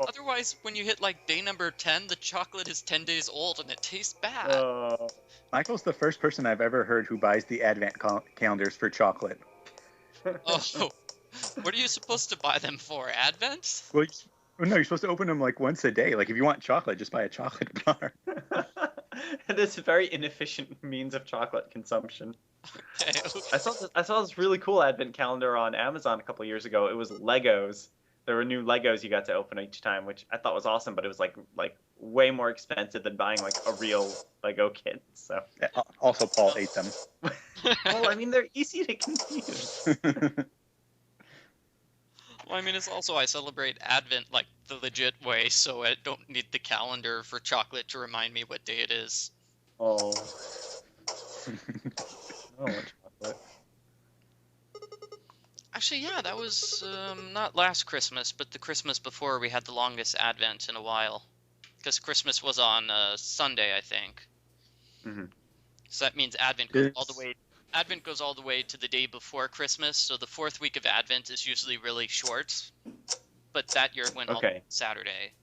otherwise, when you hit like day number 10, the chocolate is 10 days old and it tastes bad. Michael's the first person I've ever heard who buys the advent calendars for chocolate. Oh, what are you supposed to buy them for? Advent? Well, no, you're supposed to open them like once a day. Like if you want chocolate, just buy a chocolate bar. It is a very inefficient means of chocolate consumption. Okay. I saw this really cool advent calendar on Amazon a couple years ago. It was Legos. There were new Legos you got to open each time, which I thought was awesome, but it was like way more expensive than buying like a real Lego kit. So Also, Paul ate them. well, I mean they're easy to confuse. Well, I mean, it's also I celebrate Advent like the legit way, so I don't need the calendar for chocolate to remind me what day it is. Oh. Oh, chocolate. Actually, yeah, that was not last Christmas, but the Christmas before we had the longest Advent in a while. Because Christmas was on Sunday, I think. Mm-hmm. So that means Advent goes all the way. Advent goes all the way to the day before Christmas, so the fourth week of Advent is usually really short. But that year it went all Saturday.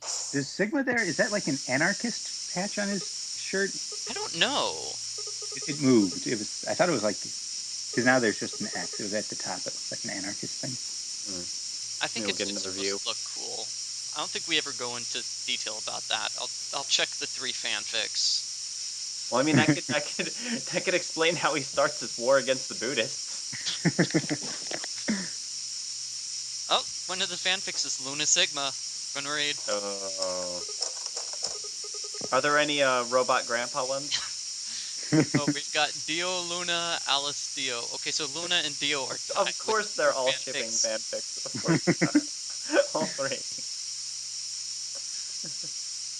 Is Sigma there? Is that like an anarchist patch on his shirt? I don't know. It moved. It was. I thought it was like, because now there's just an X. It was at the top. It was like an anarchist thing. I think it's supposed to look cool. I don't think we ever go into detail about that. I'll check the 3 fanfics. Well, I mean, that could explain how he starts this war against the Buddhists. Oh, one of the fanfics is Luna Sigma. Gonna read. Oh. Are there any robot grandpa ones? Oh, we've got Dio, Luna, Alice, Dio. Okay, so Luna and Dio are. Of course, they're all shipping fanfics. Of course, all 3.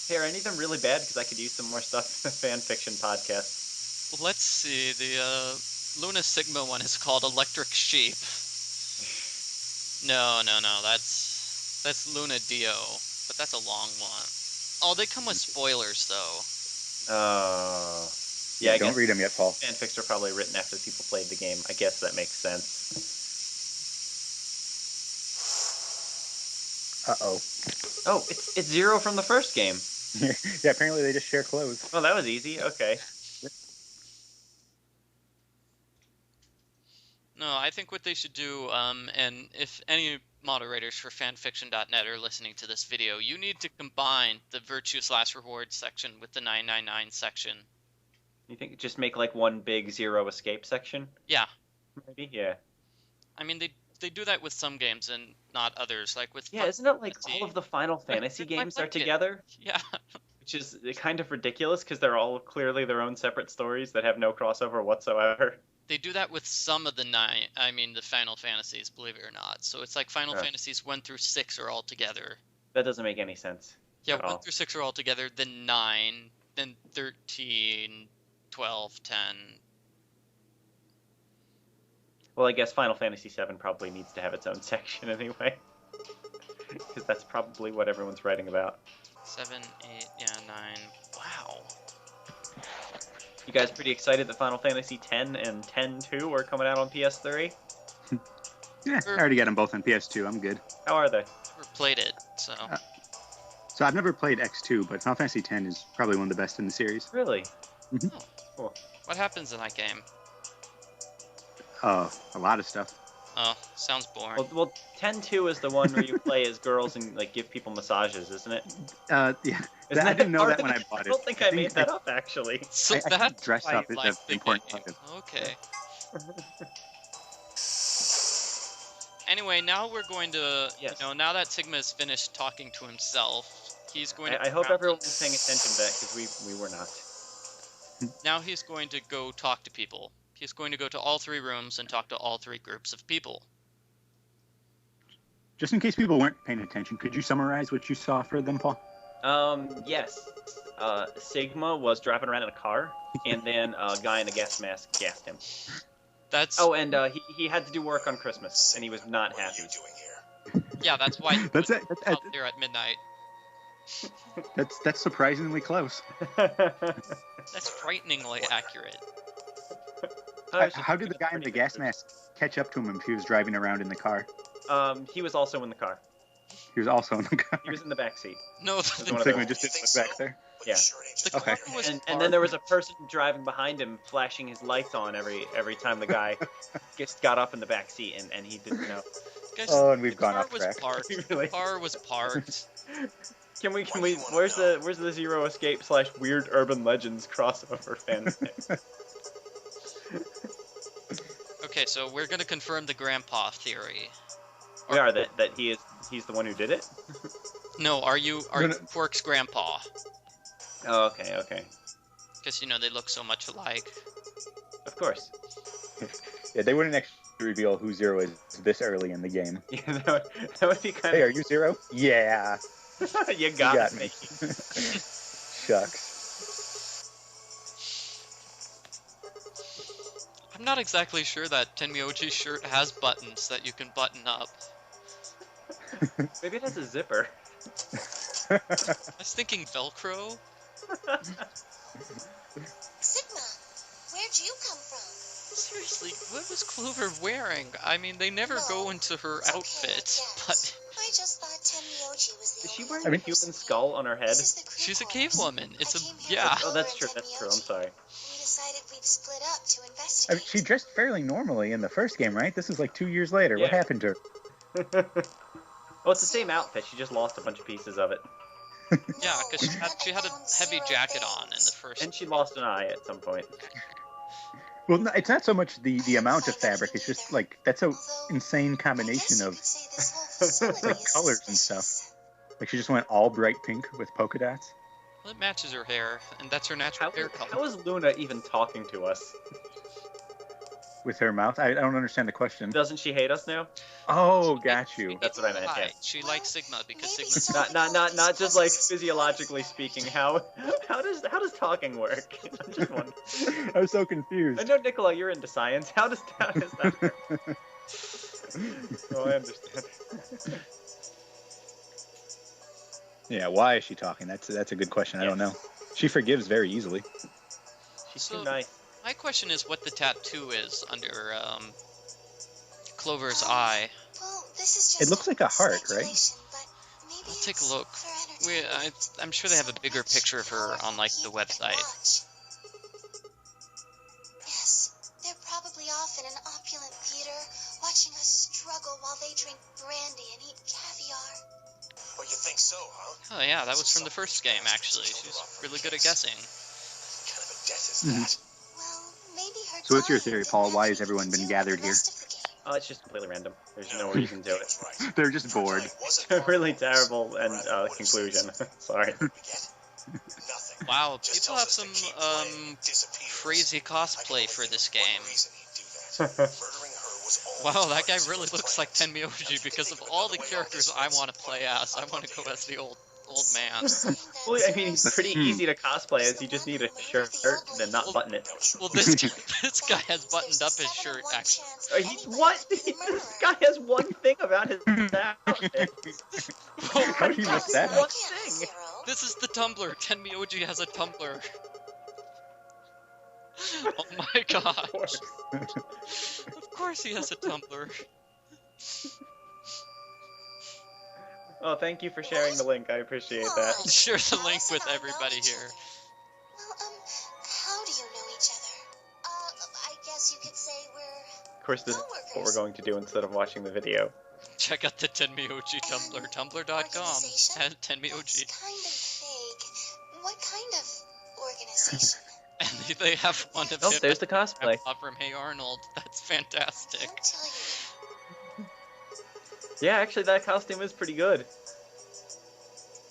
Here, I need them really bad because I could use some more stuff for the fan fiction podcast. Well, let's see. The Luna Sigma one is called Electric Sheep. No. That's Luna Dio, but that's a long one. Oh, they come with spoilers though. Yeah, I don't read them yet, Paul. Fanfics are probably written after people played the game. I guess that makes sense. Uh-oh. Oh, it's 0 from the first game. Yeah, apparently they just share clothes. Well, that was easy. Okay. No, I think what they should do, and if any moderators for fanfiction.net are listening to this video, you need to combine the virtue/reward section with the 999 section. You think just make like one big 0 escape section? Yeah. Maybe, yeah. I mean, they do that with some games and not others. Like with isn't it like all of the Final Fantasy games are together? Yeah. Which is kind of ridiculous because they're all clearly their own separate stories that have no crossover whatsoever. They do that with some of the the Final Fantasies, believe it or not. So it's like Final Fantasies 1 through 6 are all together. That doesn't make any sense. Yeah, 1 through 6 are all together, then 9, then 13, 12, 10. Well, I guess Final Fantasy VII probably needs to have its own section anyway. Because that's probably what everyone's writing about. 7, 8, yeah, 9. Wow. You guys pretty excited that Final Fantasy X and X-2 are coming out on PS3? Yeah, I already got them both on PS2. I'm good. How are they? Never played it, so. So I've never played X2, but Final Fantasy X is probably one of the best in the series. Really? Mm-hmm. Oh. Cool. What happens in that game? A lot of stuff. Oh, sounds boring. Well, X-2 is the one where you play as girls and like give people massages, isn't it? Yeah. I didn't know that when I bought it. I don't think I made that up, actually. So I that's dress why up you is like an the important game. part. Okay. Anyway, now we're going to, now that Sigma is finished talking to himself, he's going to... I hope everyone was paying attention to that, because we were not. Now he's going to go talk to people. He's going to go to all 3 rooms and talk to all 3 groups of people. Just in case people weren't paying attention, could you summarize what you saw for them, Paul? Yes. Sigma was driving around in a car, and then a guy in a gas mask gassed him. That's... Oh, and he had to do work on Christmas, and he was not happy. What are you doing here? Yeah, that's why he That's was it. out there at midnight. That's surprisingly That's frighteningly accurate. How did the guy in the gas mask catch up to him if he was driving around in the car? He was also in the car. He was also in the car. He was in the back seat. No, Sigma just didn't look back there. Yeah. The car was and then there was a person driving behind him, flashing his lights on every time the guy got up in the back seat, and he didn't know. Guys, and we've gone off was track. Parked. Really? The car was parked. Can we? Where's the Zero Escape / Weird Urban Legends crossover fanfic? Okay, so we're gonna confirm the grandpa theory. We are that he's the one who did it. No, are you Quark's grandpa? Oh, okay. Because they look so much alike. Of course. Yeah, they wouldn't actually reveal who Zero is this early in the game. Yeah, that would be kind Hey, of. are you Zero? Yeah. You got me. Shucks. I'm not exactly sure that Tenmyoji's shirt has buttons that you can button up. Maybe it has a zipper. I was thinking Velcro. Sigma, where'd you come from? Seriously, what was Clover wearing? I mean, they never go into her outfit, but... I just thought Tenmyoji was the Is she only wearing one a human skull on her head? She's a cave woman. It's a... I came here yeah. with Oh, that's true. Clover and That's true. I'm Tenmyoji. sorry. We decided we'd split up to I mean, investigate. she dressed fairly normally in the first game, right? This is like 2 years later. What Yeah. happened to her? Well, it's the same outfit. She just lost a bunch of pieces of it, Yeah, because she had a heavy jacket on in the first... and she lost an eye at some point. Well, no, it's not so much the amount of fabric. It's just like that's a insane combination of like colors and stuff. Like she just went all bright pink with polka dots. Well, it matches her hair, and that's her natural hair color. How is Luna even talking to us? With her mouth? I don't understand the question. Doesn't she hate us now? Oh, got you. That's what I meant, Hi. yeah. She likes Sigma because Sigma's... Not just like physiologically speaking. How does talking work? I'm just wondering. I was so confused. I know, Nikola, you're into science. How does that work? Oh, I understand. Yeah, why is she talking? That's a good question. I don't know. She forgives very easily. She's So- too nice. My question is what the tattoo is under Clover's eye. Well, this is just It looks like a heart, right? speculation, but maybe Let's take a it's look. for entertainment. I'm sure they have a bigger picture of her on like the website. Yes, they're probably off in an opulent theater, watching us struggle while they drink brandy and eat caviar. Oh, you think so, huh? Oh yeah, that was from the first game actually. She's really good at guessing. What kind of a debt is Mhm. that? Well, maybe her So what's your dying theory, didn't Paul? have Why has anything everyone to been do with gathered the here? rest of the game. Oh, it's just completely random. There's no reason to it. That's right. They're just bored. It wasn't It's a part really of the terrible and Rather, what is conclusion. it? Sorry. What did we get? Nothing. Wow, Just people tells have us to some keep playing, disappears. crazy I can cosplay only for think this of one game. reason he'd do that. Murdering her was all Wow, that part guy of really Zero's looks plan. like Tenmyoji because of all the characters I want to play as. I want to go as the old man. Well, I mean, he's pretty easy to cosplay as. You just need a shirt and not button it. Well, this guy has buttoned up his shirt actually. What? This guy has one thing about his outfit. How did he miss that? One thing. This is the Tumblr. Tenmyoji has a Tumblr. Oh my gosh. Of course he has a Tumblr. Oh, thank you for sharing the link. I appreciate that. Share the link with everybody here. Well, how do you know each other? I guess you could say we're Of course, this is what we're going to do instead of watching the video. Check out the Tenmyoji Tumblr, tumblr.com, and Tenmyoji. That's kind of vague. What kind of organization? And they have one of Oh, him there's the cosplay. from Hey Arnold. That's fantastic. Can't tell you. Yeah, actually, that costume is pretty good.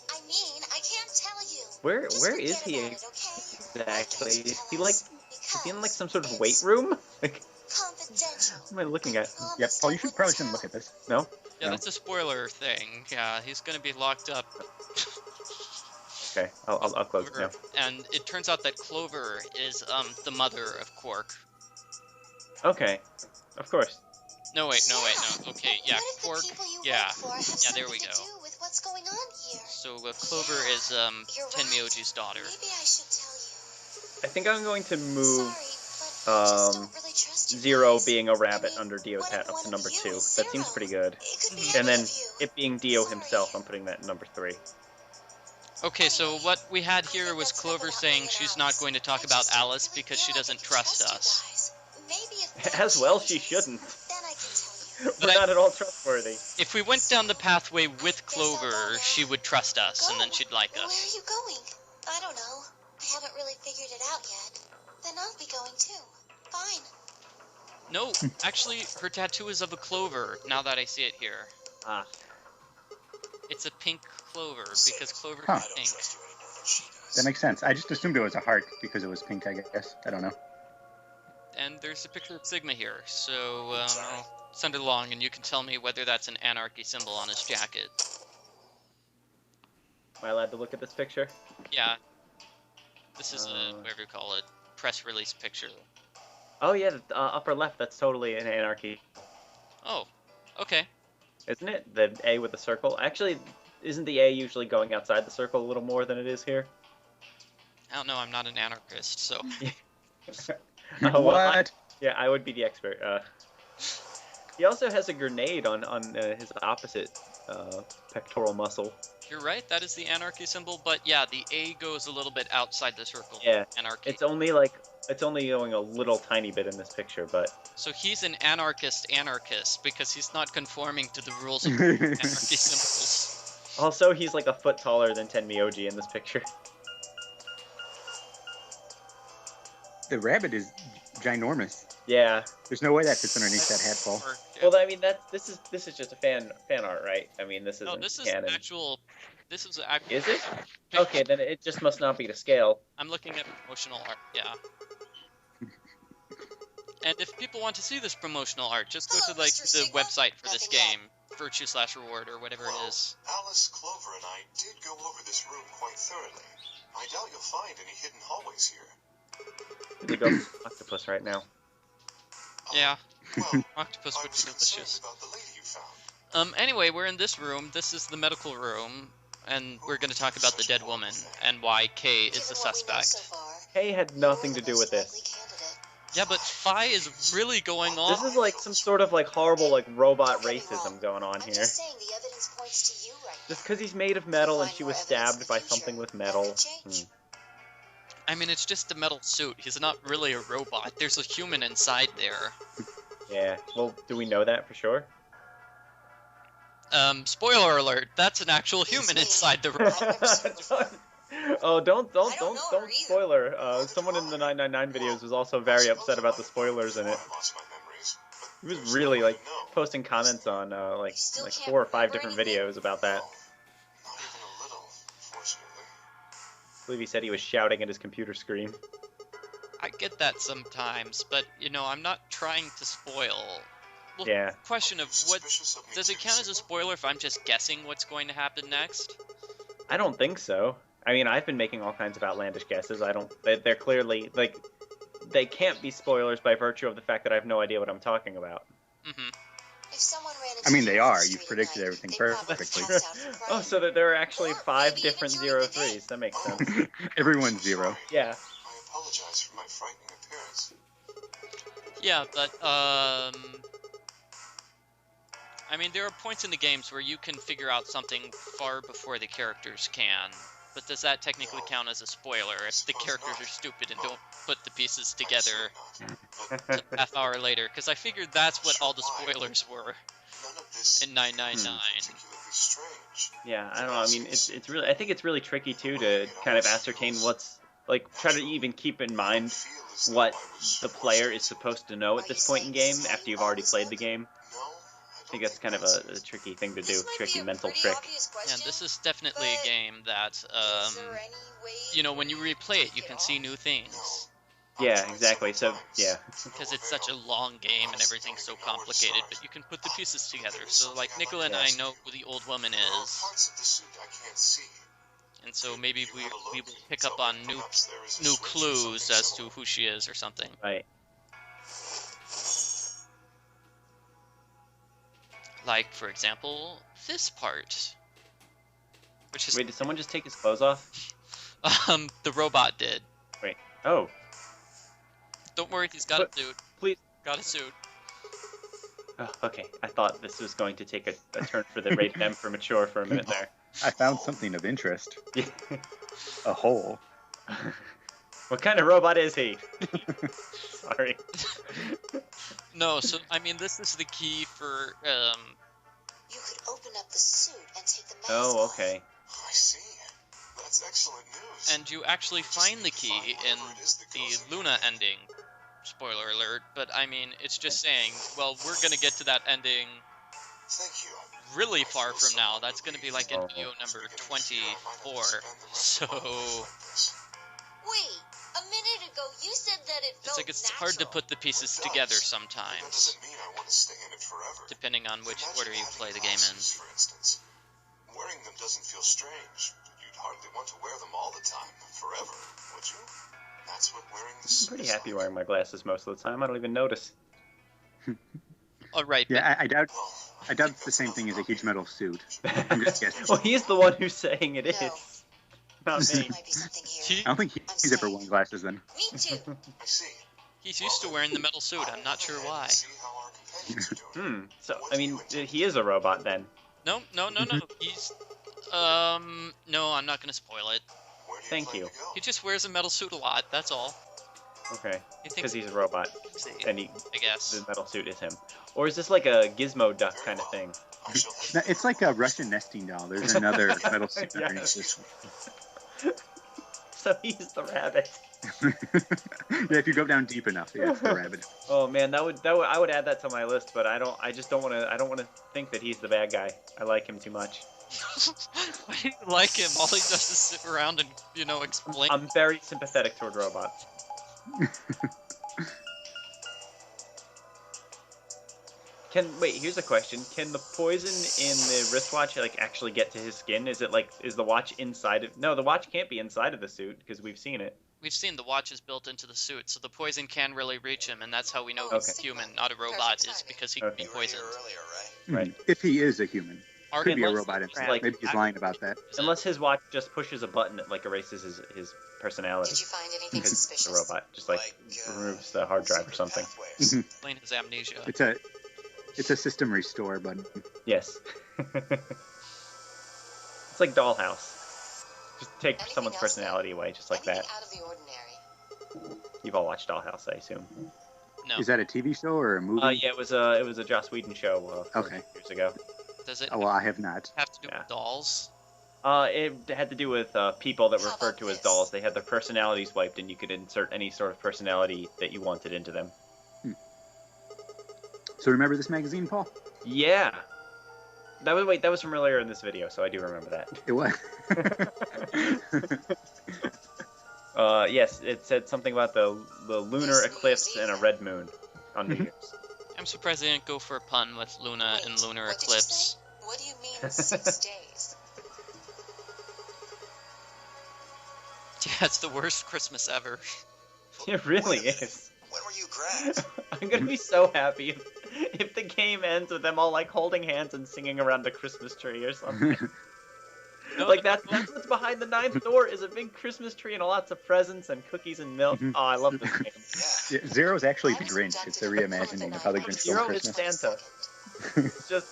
I mean, I can't tell you. Where Just is forget he about it, okay? exactly? Why can't you Is tell he like us? is he in like Because some sort of it's weight room? Like, confidential. what am I looking at? Yep, Paul, you probably shouldn't look at this. No? Yeah, No. that's a spoiler thing. Yeah, he's gonna be locked up. Okay, I'll close it now. And it turns out that Clover is the mother of Quark. Okay, of course. No wait. Okay, yeah, What if Quark. the people you Yeah, work for have yeah, there we something go. to do with what's going on here? So Clover is You're right. Tenmyoji's daughter. Maybe I should tell you. I think I'm going to Sorry, move but I just don't really trust you Zero guys. being a rabbit I mean, under Dio's what hat if up one to of number you 2. is That seems Zero? pretty good. It could be Mhm. And then any of you. it being Dio Sorry. himself, I'm putting that at number 3. Okay, so what we had here was Clover saying she's not going to talk about Alice because she doesn't trust us. Maybe if As well, she shouldn't. Then I can tell you. We're not at all trustworthy. If we went down the pathway with Clover, she would trust us, and then she'd like Where are us. you going? I don't know. I haven't really figured it out yet. Then I'll be going too. Fine. No, actually, her tattoo is of a clover, now that I see it here. Ah. It's a pink clover, because clover Huh. is I don't pink. trust you any more than she does. That makes sense. I just assumed it was a heart because it was pink, I guess. I don't know. And there's a picture of Sigma here, so I'll send it along, and you can tell me whether that's an anarchy symbol on his jacket. Am I allowed to look at this picture? Yeah. This is a, whatever you call it, press release picture. Oh yeah, the upper left. That's totally an anarchy, Oh, okay. isn't it? The A with the circle. Actually, isn't the A usually going outside the circle a little more than it is here? I don't know, I'm not an anarchist, so... Oh, well, What? yeah, I would be the expert. He also has a grenade on his opposite pectoral muscle. You're right, that is the anarchy symbol, but yeah, the A goes a little bit outside the circle. Yeah, Anarchy. it's only going a little tiny bit in this picture, but So he's an anarchist because he's not conforming to the rules of anarchy symbols. also he's like a foot taller than Tenmyoji in this picture. The rabbit is ginormous. Yeah. There's no way that fits underneath that hat ball. Well, I mean this is just a fan art, right? I mean this isn't No, this is canon. actual. This is actual. Is it? Okay, then it just must not be to scale. I'm looking at promotional art. Yeah. And if people want to see this promotional art, just go to like the website for this game, Virtue/Reward or whatever it is. Alice, Clover, and I did go over this room quite thoroughly. I doubt you'll find any hidden hallways here. We go for octopus right now. Yeah, Well, octopus I would was be concerned delicious. about the lady you found. Anyway, we're in this room. This is the medical room, and we're going to talk about the dead woman and why Kay is the suspect. Kay had nothing to do with this. Yeah, but Phi is really going on. This is like some sort of like horrible like robot racism going on I'm here. just saying the evidence points to you right Just because he's made of metal and she was stabbed by something with metal. I mean, it's just a metal suit. He's not really a robot. There's a human inside there. Yeah. Well, do we know that for sure? Spoiler alert, that's an actual human inside the robot. Oh, don't I don't know her either. spoiler. Someone in the 999 videos was also very upset about the spoilers in it. I lost my memories, but He was really like no. posting comments on like 4 or 5 different videos about that. Not even a little, fortunately. I believe he said he was shouting at his computer screen. I get that sometimes, but, you know, I'm not trying to spoil. Well, Yeah. question of what... Suspicious of me Does it too, count as a Sigma? spoiler if I'm just guessing what's going to happen next? I don't think so. I mean, I've been making all kinds of outlandish guesses. They're clearly, like, they can't be spoilers by virtue of the fact that I have no idea what I'm talking about. Mm-hmm. If someone ran I mean, into they you on are. the You've street predicted at night, everything they'd probably perfectly. pass out from Oh, crying. so that there are actually Or 5 maybe different even during the 03s. That makes sense. Everyone's zero. Yeah. I apologize for my frightening appearance. Yeah, but, I mean, there are points in the games where you can figure out something far before the characters can. But does that technically count as a spoiler if the characters are stupid and don't put the pieces together But a half hour later? Because I figured that's what all the spoilers were none of this in 999. particularly strange. Yeah, I don't know. I mean, it's really. I think it's really tricky too to kind of ascertain what's like. Try to even keep in mind what the player is supposed to know at this point in game after you've already played the game. No, I think that's kind of a tricky thing to do. This might Tricky be a mental pretty trick. obvious Yeah, question, this is definitely a but game that, is there any way you know, when you replay it, you can see new things. Yeah, exactly. So yeah. Because it's such a long game and everything's so complicated, but you can put the pieces together. So, like, Nikola and I know who the old woman there are is, parts of the suit I can't see. and so maybe we will pick up on new clues as to who she is or something. Right. Like, for example, this part. Which is, Wait, did someone just take his clothes off? the robot did. Wait. Oh, Don't worry, he's got a But- suit. please. Got a suit. Oh, okay. I thought this was going to take a turn for the rated M for mature for a minute there. I found something of interest. A hole. What kind of robot is he? Sorry. No, so, I mean, this is the key for, You could open up the suit and take the mask Oh, off. okay. I see. That's excellent news. and you actually find the key in the Luna ending. Spoiler alert, but I mean, it's just saying, well, we're gonna get to that ending Thank you. really far from now. That's gonna be like in Oh. video number 24, so... Wait, a minute ago you said that it It's felt like it's hard to natural. put the pieces together That sometimes, doesn't mean I want to stay in it forever. depending on which Imagine order you having play the game in. glasses, for instance. Wearing them doesn't feel strange, but you'd hardly want to wear them all the time, forever, would you? That's what wearing the I'm suit pretty is happy like. wearing my glasses most of the time. I don't even notice. Alright, Yeah, I doubt Well, I doubt it's the same thing as a huge metal suit. I'm just guessing. Well, he's the one who's saying it is. No. Not me. There might be something here. I don't think he's ever worn glasses then. Me too. I see. he's used to wearing the metal suit, I'm not sure why. See how our companions are doing. So, I mean, he is a robot then. No, he's... no, I'm not gonna spoil it. Where do you Thank plan you. to go? He just wears a metal suit a lot, that's all. Okay. He Because thinks he's a robot, and I guess. the metal suit is him. Or is this like a gizmo duck kind of thing? I shall No, it's like a Russian nesting doll. There's another metal suit Yeah. underneath this So he's the rabbit. one. Yeah, if you go down deep enough, yeah, it's the rabbit. Oh man, that would I would add that to my list, but I just don't want to think that he's the bad guy. I like him too much. Why do you like him? All he does is sit around and, explain. I'm very sympathetic toward robots. Here's a question. Can the poison in the wristwatch actually get to his skin? Is the watch inside of... No, the watch can't be inside of the suit because we've seen it. We've seen the watch is built into the suit, so the poison can really reach him, and that's how we know he's Okay. human, not a robot, is because he can be Okay. poisoned. Right. If he is a human. Could be a Unless- robot himself. like, Maybe he's lying about that. Unless his watch just pushes a button that erases his personality. Did you find anything Because suspicious? the robot just removes the hard drive or something. Explain his amnesia. It's a system restore button. Yes. It's like Dollhouse. Just take Anything someone's else, personality away, just like Anything that. out of the ordinary? You've all watched Dollhouse, I assume. No. Is that a TV show or a movie? Yeah, it was a Joss Whedon show Okay. years ago. Does it Oh, well, I have not. have to do Yeah. with dolls? It had to do with people that were How referred about to as this? dolls. They had their personalities wiped, and you could insert any sort of personality that you wanted into them. So remember this magazine, Paul? Yeah. That was from earlier in this video, so I do remember that. It was. Yes, it said something about the lunar eclipse and a red moon on New Mhm. Year's. I'm surprised they didn't go for a pun with Luna and Lunar What did you Eclipse. say? What do you mean 6 days? Yeah, it's the worst Christmas ever. It really is. When were you grabbed? I'm gonna be so happy if the game ends with them all holding hands and singing around a Christmas tree or something. No, That's what's behind the ninth door is a big Christmas tree and lots of presents and cookies and milk. Mhm. Oh, I love this game. Yeah. Yeah, Zero's actually the Grinch. It's a reimagining of how the Grinch stole Zero is Christmas. Santa. It's just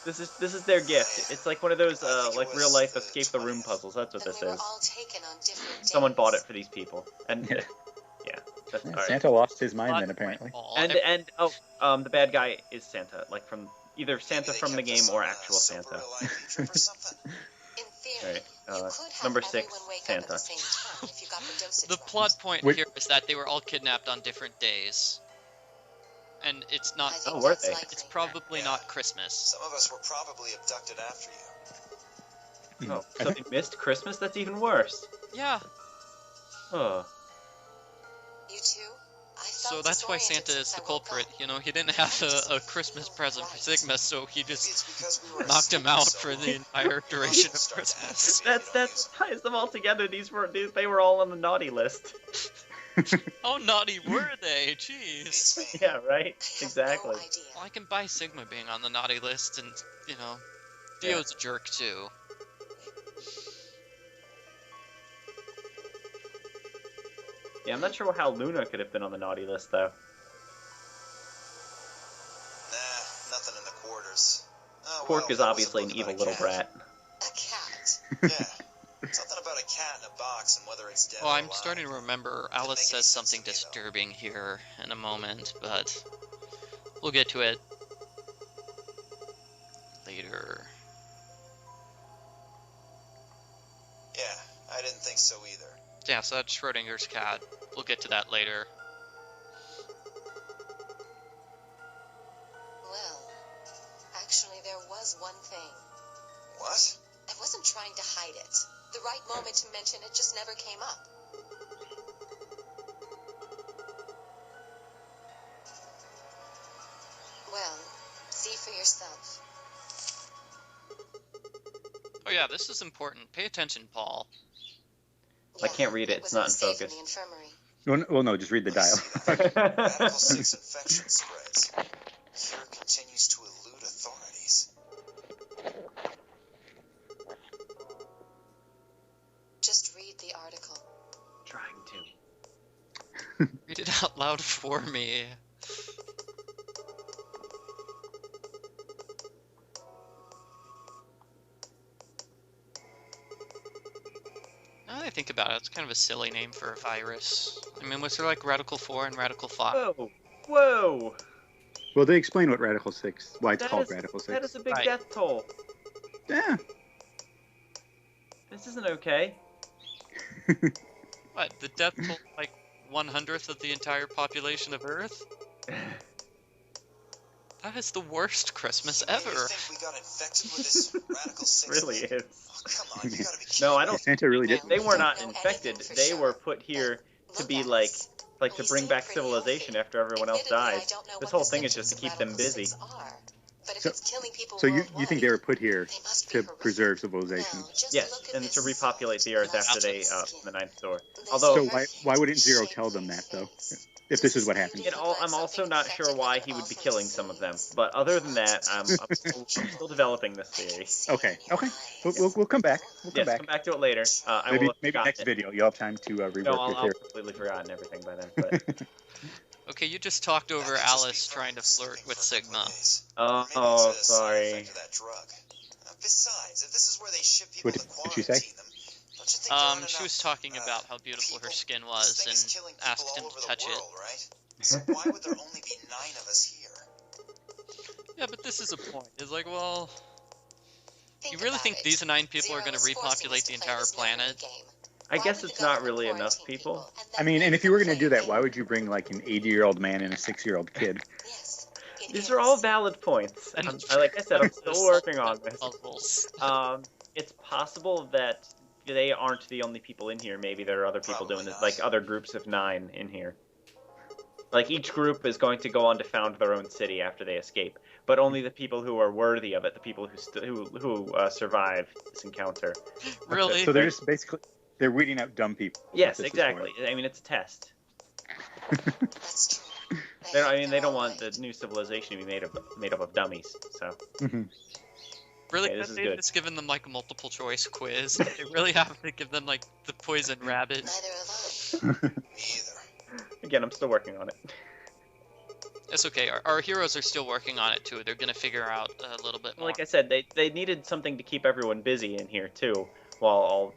this is their gift. It's like one of those real life escape the room puzzles. That's what Then this we were is. all taken on different Someone days. bought it for these people, and Yeah. yeah, that's all Yeah, right. Santa lost his mind Plot then, point, apparently. Paul. And the bad guy is Santa, from either Santa from the game or actual Santa. In theory, Right, you could have number 6, everyone wake up Santa. at the same time if you got the dosage The right. plot point Wait. here is that they were all kidnapped on different days. And it's not... I think Oh, were that's they? likely. It's probably not Christmas. Some of us were probably abducted after you. Oh, so they missed Christmas? That's even worse. Yeah, Oh, You too? I so felt that's why disoriented Santa is since the I woke culprit. up. He didn't have a Christmas present for Sigma, so he Maybe just it's because we were knocked him asleep out so for long. the entire duration of Start to Christmas. activate that ties them all together. They were all on the naughty list. How naughty were they? Jeez. Beats me. Yeah, right. I have Exactly. No idea. Well, I can buy Sigma being on the naughty list, and, Dio's a jerk, too. Yeah, I'm not sure how Luna could have been on the naughty list though. Nah, nothing in the quarters. Oh, Quark well, is there was a obviously an book evil about a little cat. brat. A cat. Yeah. Something about a cat in a box and whether it's dead Well, or I'm alive. starting to remember Didn't Alice make any says sense something to me, though. disturbing here in a moment, but We'll get to it later. Yeah, I didn't think so either. Yeah, so that's Schrodinger's cat. We'll get to that later. Well, actually, there was one thing. What? I wasn't trying to hide it. The right moment to mention it just never came up. Well, see for yourself. Oh yeah, this is important. Pay attention, Paul. I can't read it. It's not in safe focus. In the infirmary. Well, no, just read the dial. Radical 6 infection spreads. Cure continues to elude authorities. Just read the article. Trying to. Read it out loud for me. Now that I think about it, it's kind of a silly name for a virus. I mean, was there like Radical 4 and Radical 5? Whoa! Whoa! Well, they explain what Radical 6, why it's That called is- Radical 6. That is a big Right. death toll. Yeah. This isn't okay. What, the death toll like 1/100th of the entire population of Earth? That is the worst Christmas ever. You think we got infected with this Radical 6 Really thing? is. Oh, come on, you gotta be kidding No, I me. don't. Santa really did. They were not Don't know infected. anything for They sure. were put here to Look be at like us. to We bring seem back pretty civilization healthy. after everyone else Admittedly, I dies. don't know This what whole the thing is just to symptoms keep them of Radical busy. 6 are, but if So- it's killing people So you worldwide, think they were put here they must be to horrific. preserve civilization? Well, just Yes, look at and this to repopulate the Earth after they skin. the ninth door. This Although- So why wouldn't Zero tell them that, though? If this is what happened. I'm also not sure why he would be killing some of them. But other than that, I'm still developing this theory. Okay. We'll come back. We'll come Yes, back. come back to it later. I Maybe will have maybe forgotten next it. video you'll have time to rework No, your I'll theory. completely forgotten everything by then. But Okay, you just talked over That could just be Alice from trying to flirt sleeping with for a couple Sigma. of days. oh, Maybe it's a side sorry. effect of that drug. Besides, if this is where they ship people What to did she say? quarantine them, don't you think there aren't She was enough, talking about how beautiful her people? skin This was thing is and killing people asked all him over to the touch it. world, right? So why would there only be 9 of us here? Yeah, but this is a point. It's like, well, Think you really about think it. these 9 people Zero are going to is forcing us repopulate to the play entire this Nonary planet? game. I Why guess would it's the not government really enough quarantine people. and I then mean, make and if you were them going to do play that, why would you bring like an 80-year-old man and a 6-year-old kid? Yes, it These is. are all valid points. And Like I said, I'm still working on this. Puzzles. It's possible that they aren't the only people in here. Maybe there are other people Probably doing this, not. like other groups of 9 in here. Like each group is going to go on to found their own city after they escape, but only the people who are worthy of it, the people who survive this encounter. Really? So they're just basically weeding out dumb people. Yes, This is exactly. I mean, it's a test. That's true. They don't want the new civilization to be made up of dummies. So Mhm. Really, Okay, this can't is they good. just given them like a multiple choice quiz? They really have to give them like the poison rabbit. Neither of us. Me either. again, I'm still working on it. It's okay. Our heroes are still working on it too. They're gonna figure out a little bit more. Like I said, they needed something to keep everyone busy in here too, while all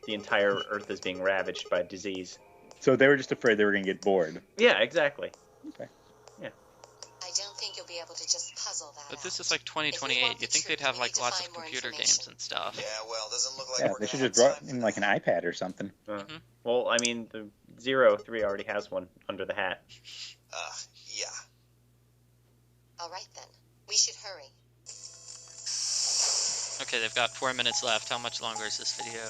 the entire Earth is being ravaged by disease. So they were just afraid they were going to get bored. Yeah, exactly. I don't think you'll be able to just puzzle that But this out. is like 2028. You think they'd have like We need to lots of find more computer games information. and stuff? Yeah, well, doesn't look like Yeah, we're they should gonna just have brought time in for like an that. iPad or something. Well, I mean, the 03 already has one under the hat. Yeah. All right then. We should hurry. Okay, they've got 4 minutes left. How much longer is this video?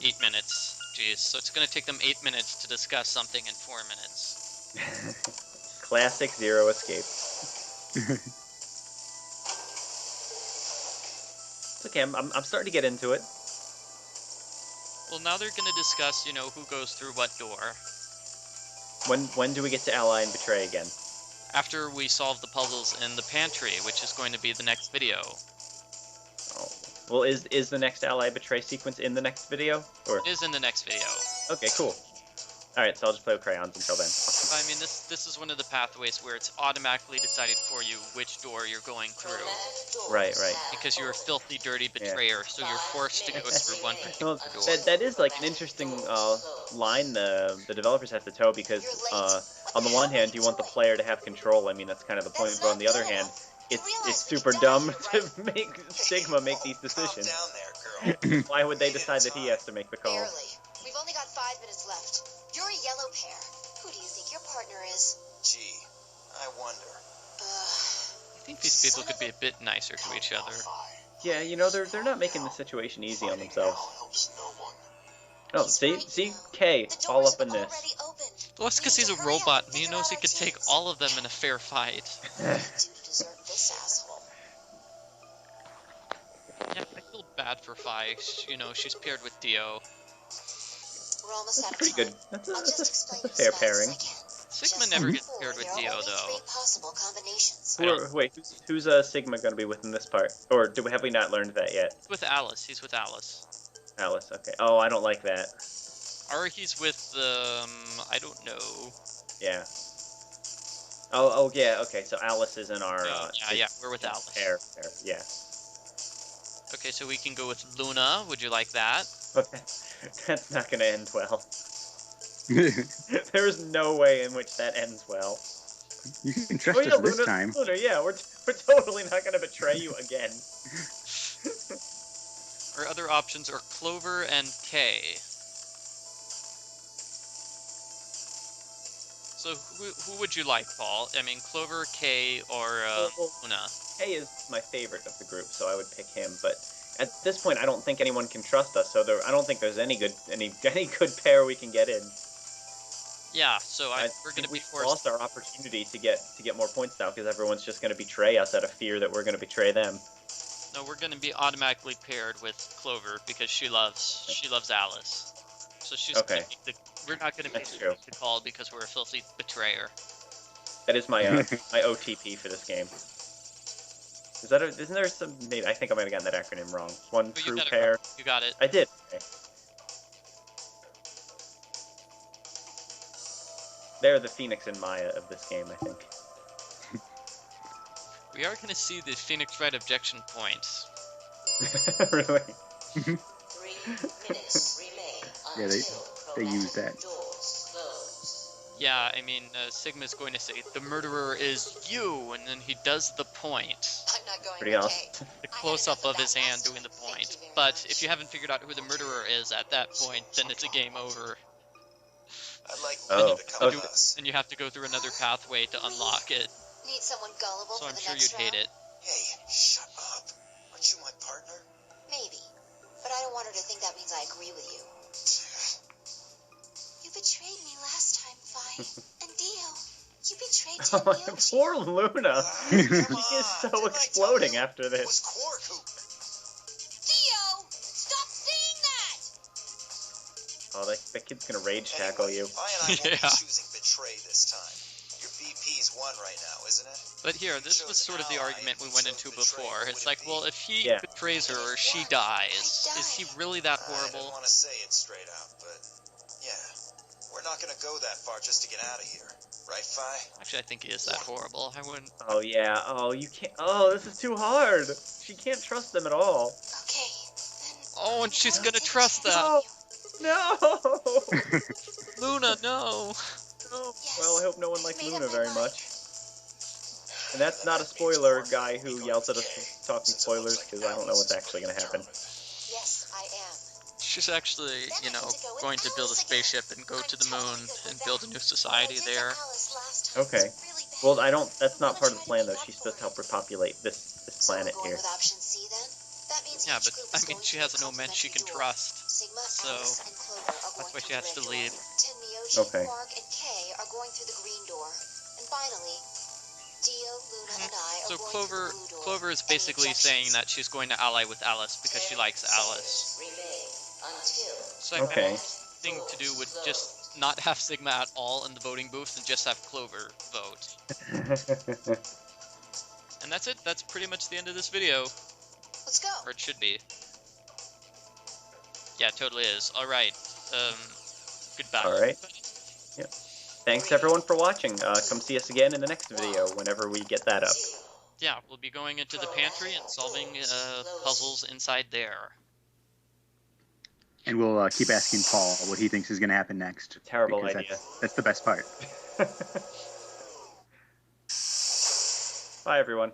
8 minutes. Jeez, so it's gonna take them 8 minutes to discuss something in 4 minutes. Classic Zero Escape. It's okay. I'm starting to get into it. Well, now they're gonna discuss, you know, who goes through what door. When do we get to ally and betray again? After we solve the puzzles in the pantry, which is going to be the next video. Oh. Well, is the next ally betray sequence in the next video? Or It is in the next video. okay, cool. All right, so I'll just play with crayons until then. I mean, this is one of the pathways where it's automatically decided for you which door you're going through. Right. Because you're a filthy, dirty betrayer, so you're forced to go through one particular Well, door. that is like an interesting line the developers have to toe because on the one hand, you want the player to have control. I mean, that's kind of the point. But on the other hand, it's super dumb to make Sigma make these decisions. Calm down there, girl. Why would they decide that he has to make the call? Barely. We've only got 5 minutes left. You're a yellow pair. Who do you think your partner is? Gee, I wonder. I think these people could be a bit nicer to each other. Yeah, you know, they're not making the situation easy on themselves. Helps no one. Oh, see, K, all up in this. Well, that's because he's a robot, and he knows he could take all of them in a fair fight. Yeah, I feel bad for Phi. You know, she's paired with Dio. That's pretty good. That's a fair pairing. Sigma never gets paired with Dio, though. Wait, who's Sigma going to be with in this part? Or have we not learned that yet? With Alice. He's with Alice. Alice, okay. Oh, I don't like that. Or he's with, I don't know. Yeah. Oh, yeah, okay, so Alice is in our... yeah, we're with Alice. Pair, yeah. Okay, so we can go with Luna. Would you like that? Okay. That's not going to end well. There's no way in which that ends well. You can trust us this time. Luna, yeah, we're totally not going to betray you again. Our other options are Clover and K. So who would you like, Paul? I mean, Clover, K, or Luna? K is my favorite of the group, so I would pick him. But at this point, I don't think anyone can trust us. So I don't think there's any good pair we can get in. Yeah, so we're going to be forced. We lost our opportunity to get more points now because everyone's just going to betray us out of fear that we're going to betray them. No, we're going to be automatically paired with Clover because she loves Alice. So she's okay. We're not going to make the call because we're a filthy betrayer. That is my my OTP for this game. Isn't there some? I think I might have gotten that acronym wrong. One true pair. You got it. I did. Okay. They're the Phoenix and Maya of this game, I think. We are going to see the Phoenix Wright objection points. Really? 3 minutes remain. Yeah, they use that. Yeah, I mean, Sigma's going to say, the murderer is you, and then he does the point. I'm not going pretty awesome. The close-up of his hand doing the point. But if you haven't figured out who the murderer is at that point, then it's a game over. I'd like Luna to come with us. And you have to go through another pathway to unlock it. Need someone gullible So I'm for the sure next you'd hate round? it. Hey, shut up. Aren't you my partner? Maybe. But I don't want her to think that means I agree with you. You betrayed me last time, Phi. And Dio. You betrayed Oh, Yoshi. poor Luna. She is so exploding after It was this. Quark who... Dio! Stop saying that! Oh, that kid's gonna rage tackle you. Phi and I won't be Yeah. choosing betray this time. Your VP's won right now, isn't it? But here, this was sort of the argument we went into before. It's like, well, if he Yeah. betrays her or she dies, is he really that I didn't horrible? want to say it straight out, but yeah, we're not gonna go that far just to get out of here, right, Phi? Actually, I think he is that horrible. I wouldn't. Oh yeah. Oh, you can't. Oh, this is too hard. She can't trust them at all. Okay, then... Oh, and she's gonna trust them. No. No. Luna, no. No. Well, I hope no one likes Luna very much. And that's not a spoiler guy who yells at us for talking spoilers, because I don't know what's actually going to happen. Yes, I am. She's actually, you know, going to build a spaceship and go to the moon and build a new society there. Okay. Well, that's not part of the plan, though. She's supposed to help repopulate this planet here. Yeah, but, I mean, she has no men she can trust. So, that's why she has to leave. Okay. Quark and K are going through the green door. And finally, Dio, Luna, and I are So going through the blue door. Clover is basically saying that she's going to ally with Alice because she likes Alice. So I Okay. think the thing to do would just not have Sigma at all in the voting booth and just have Clover vote. And that's it. That's pretty much the end of this video. Let's go. Or it should be. Yeah, it totally is. Alright. Goodbye. Alright. Yep. Thanks everyone for watching. Come see us again in the next video whenever we get that up. Yeah, we'll be going into the pantry and solving puzzles inside there. And we'll keep asking Paul what he thinks is going to happen next. Terrible because idea. That's the best part. Bye, everyone.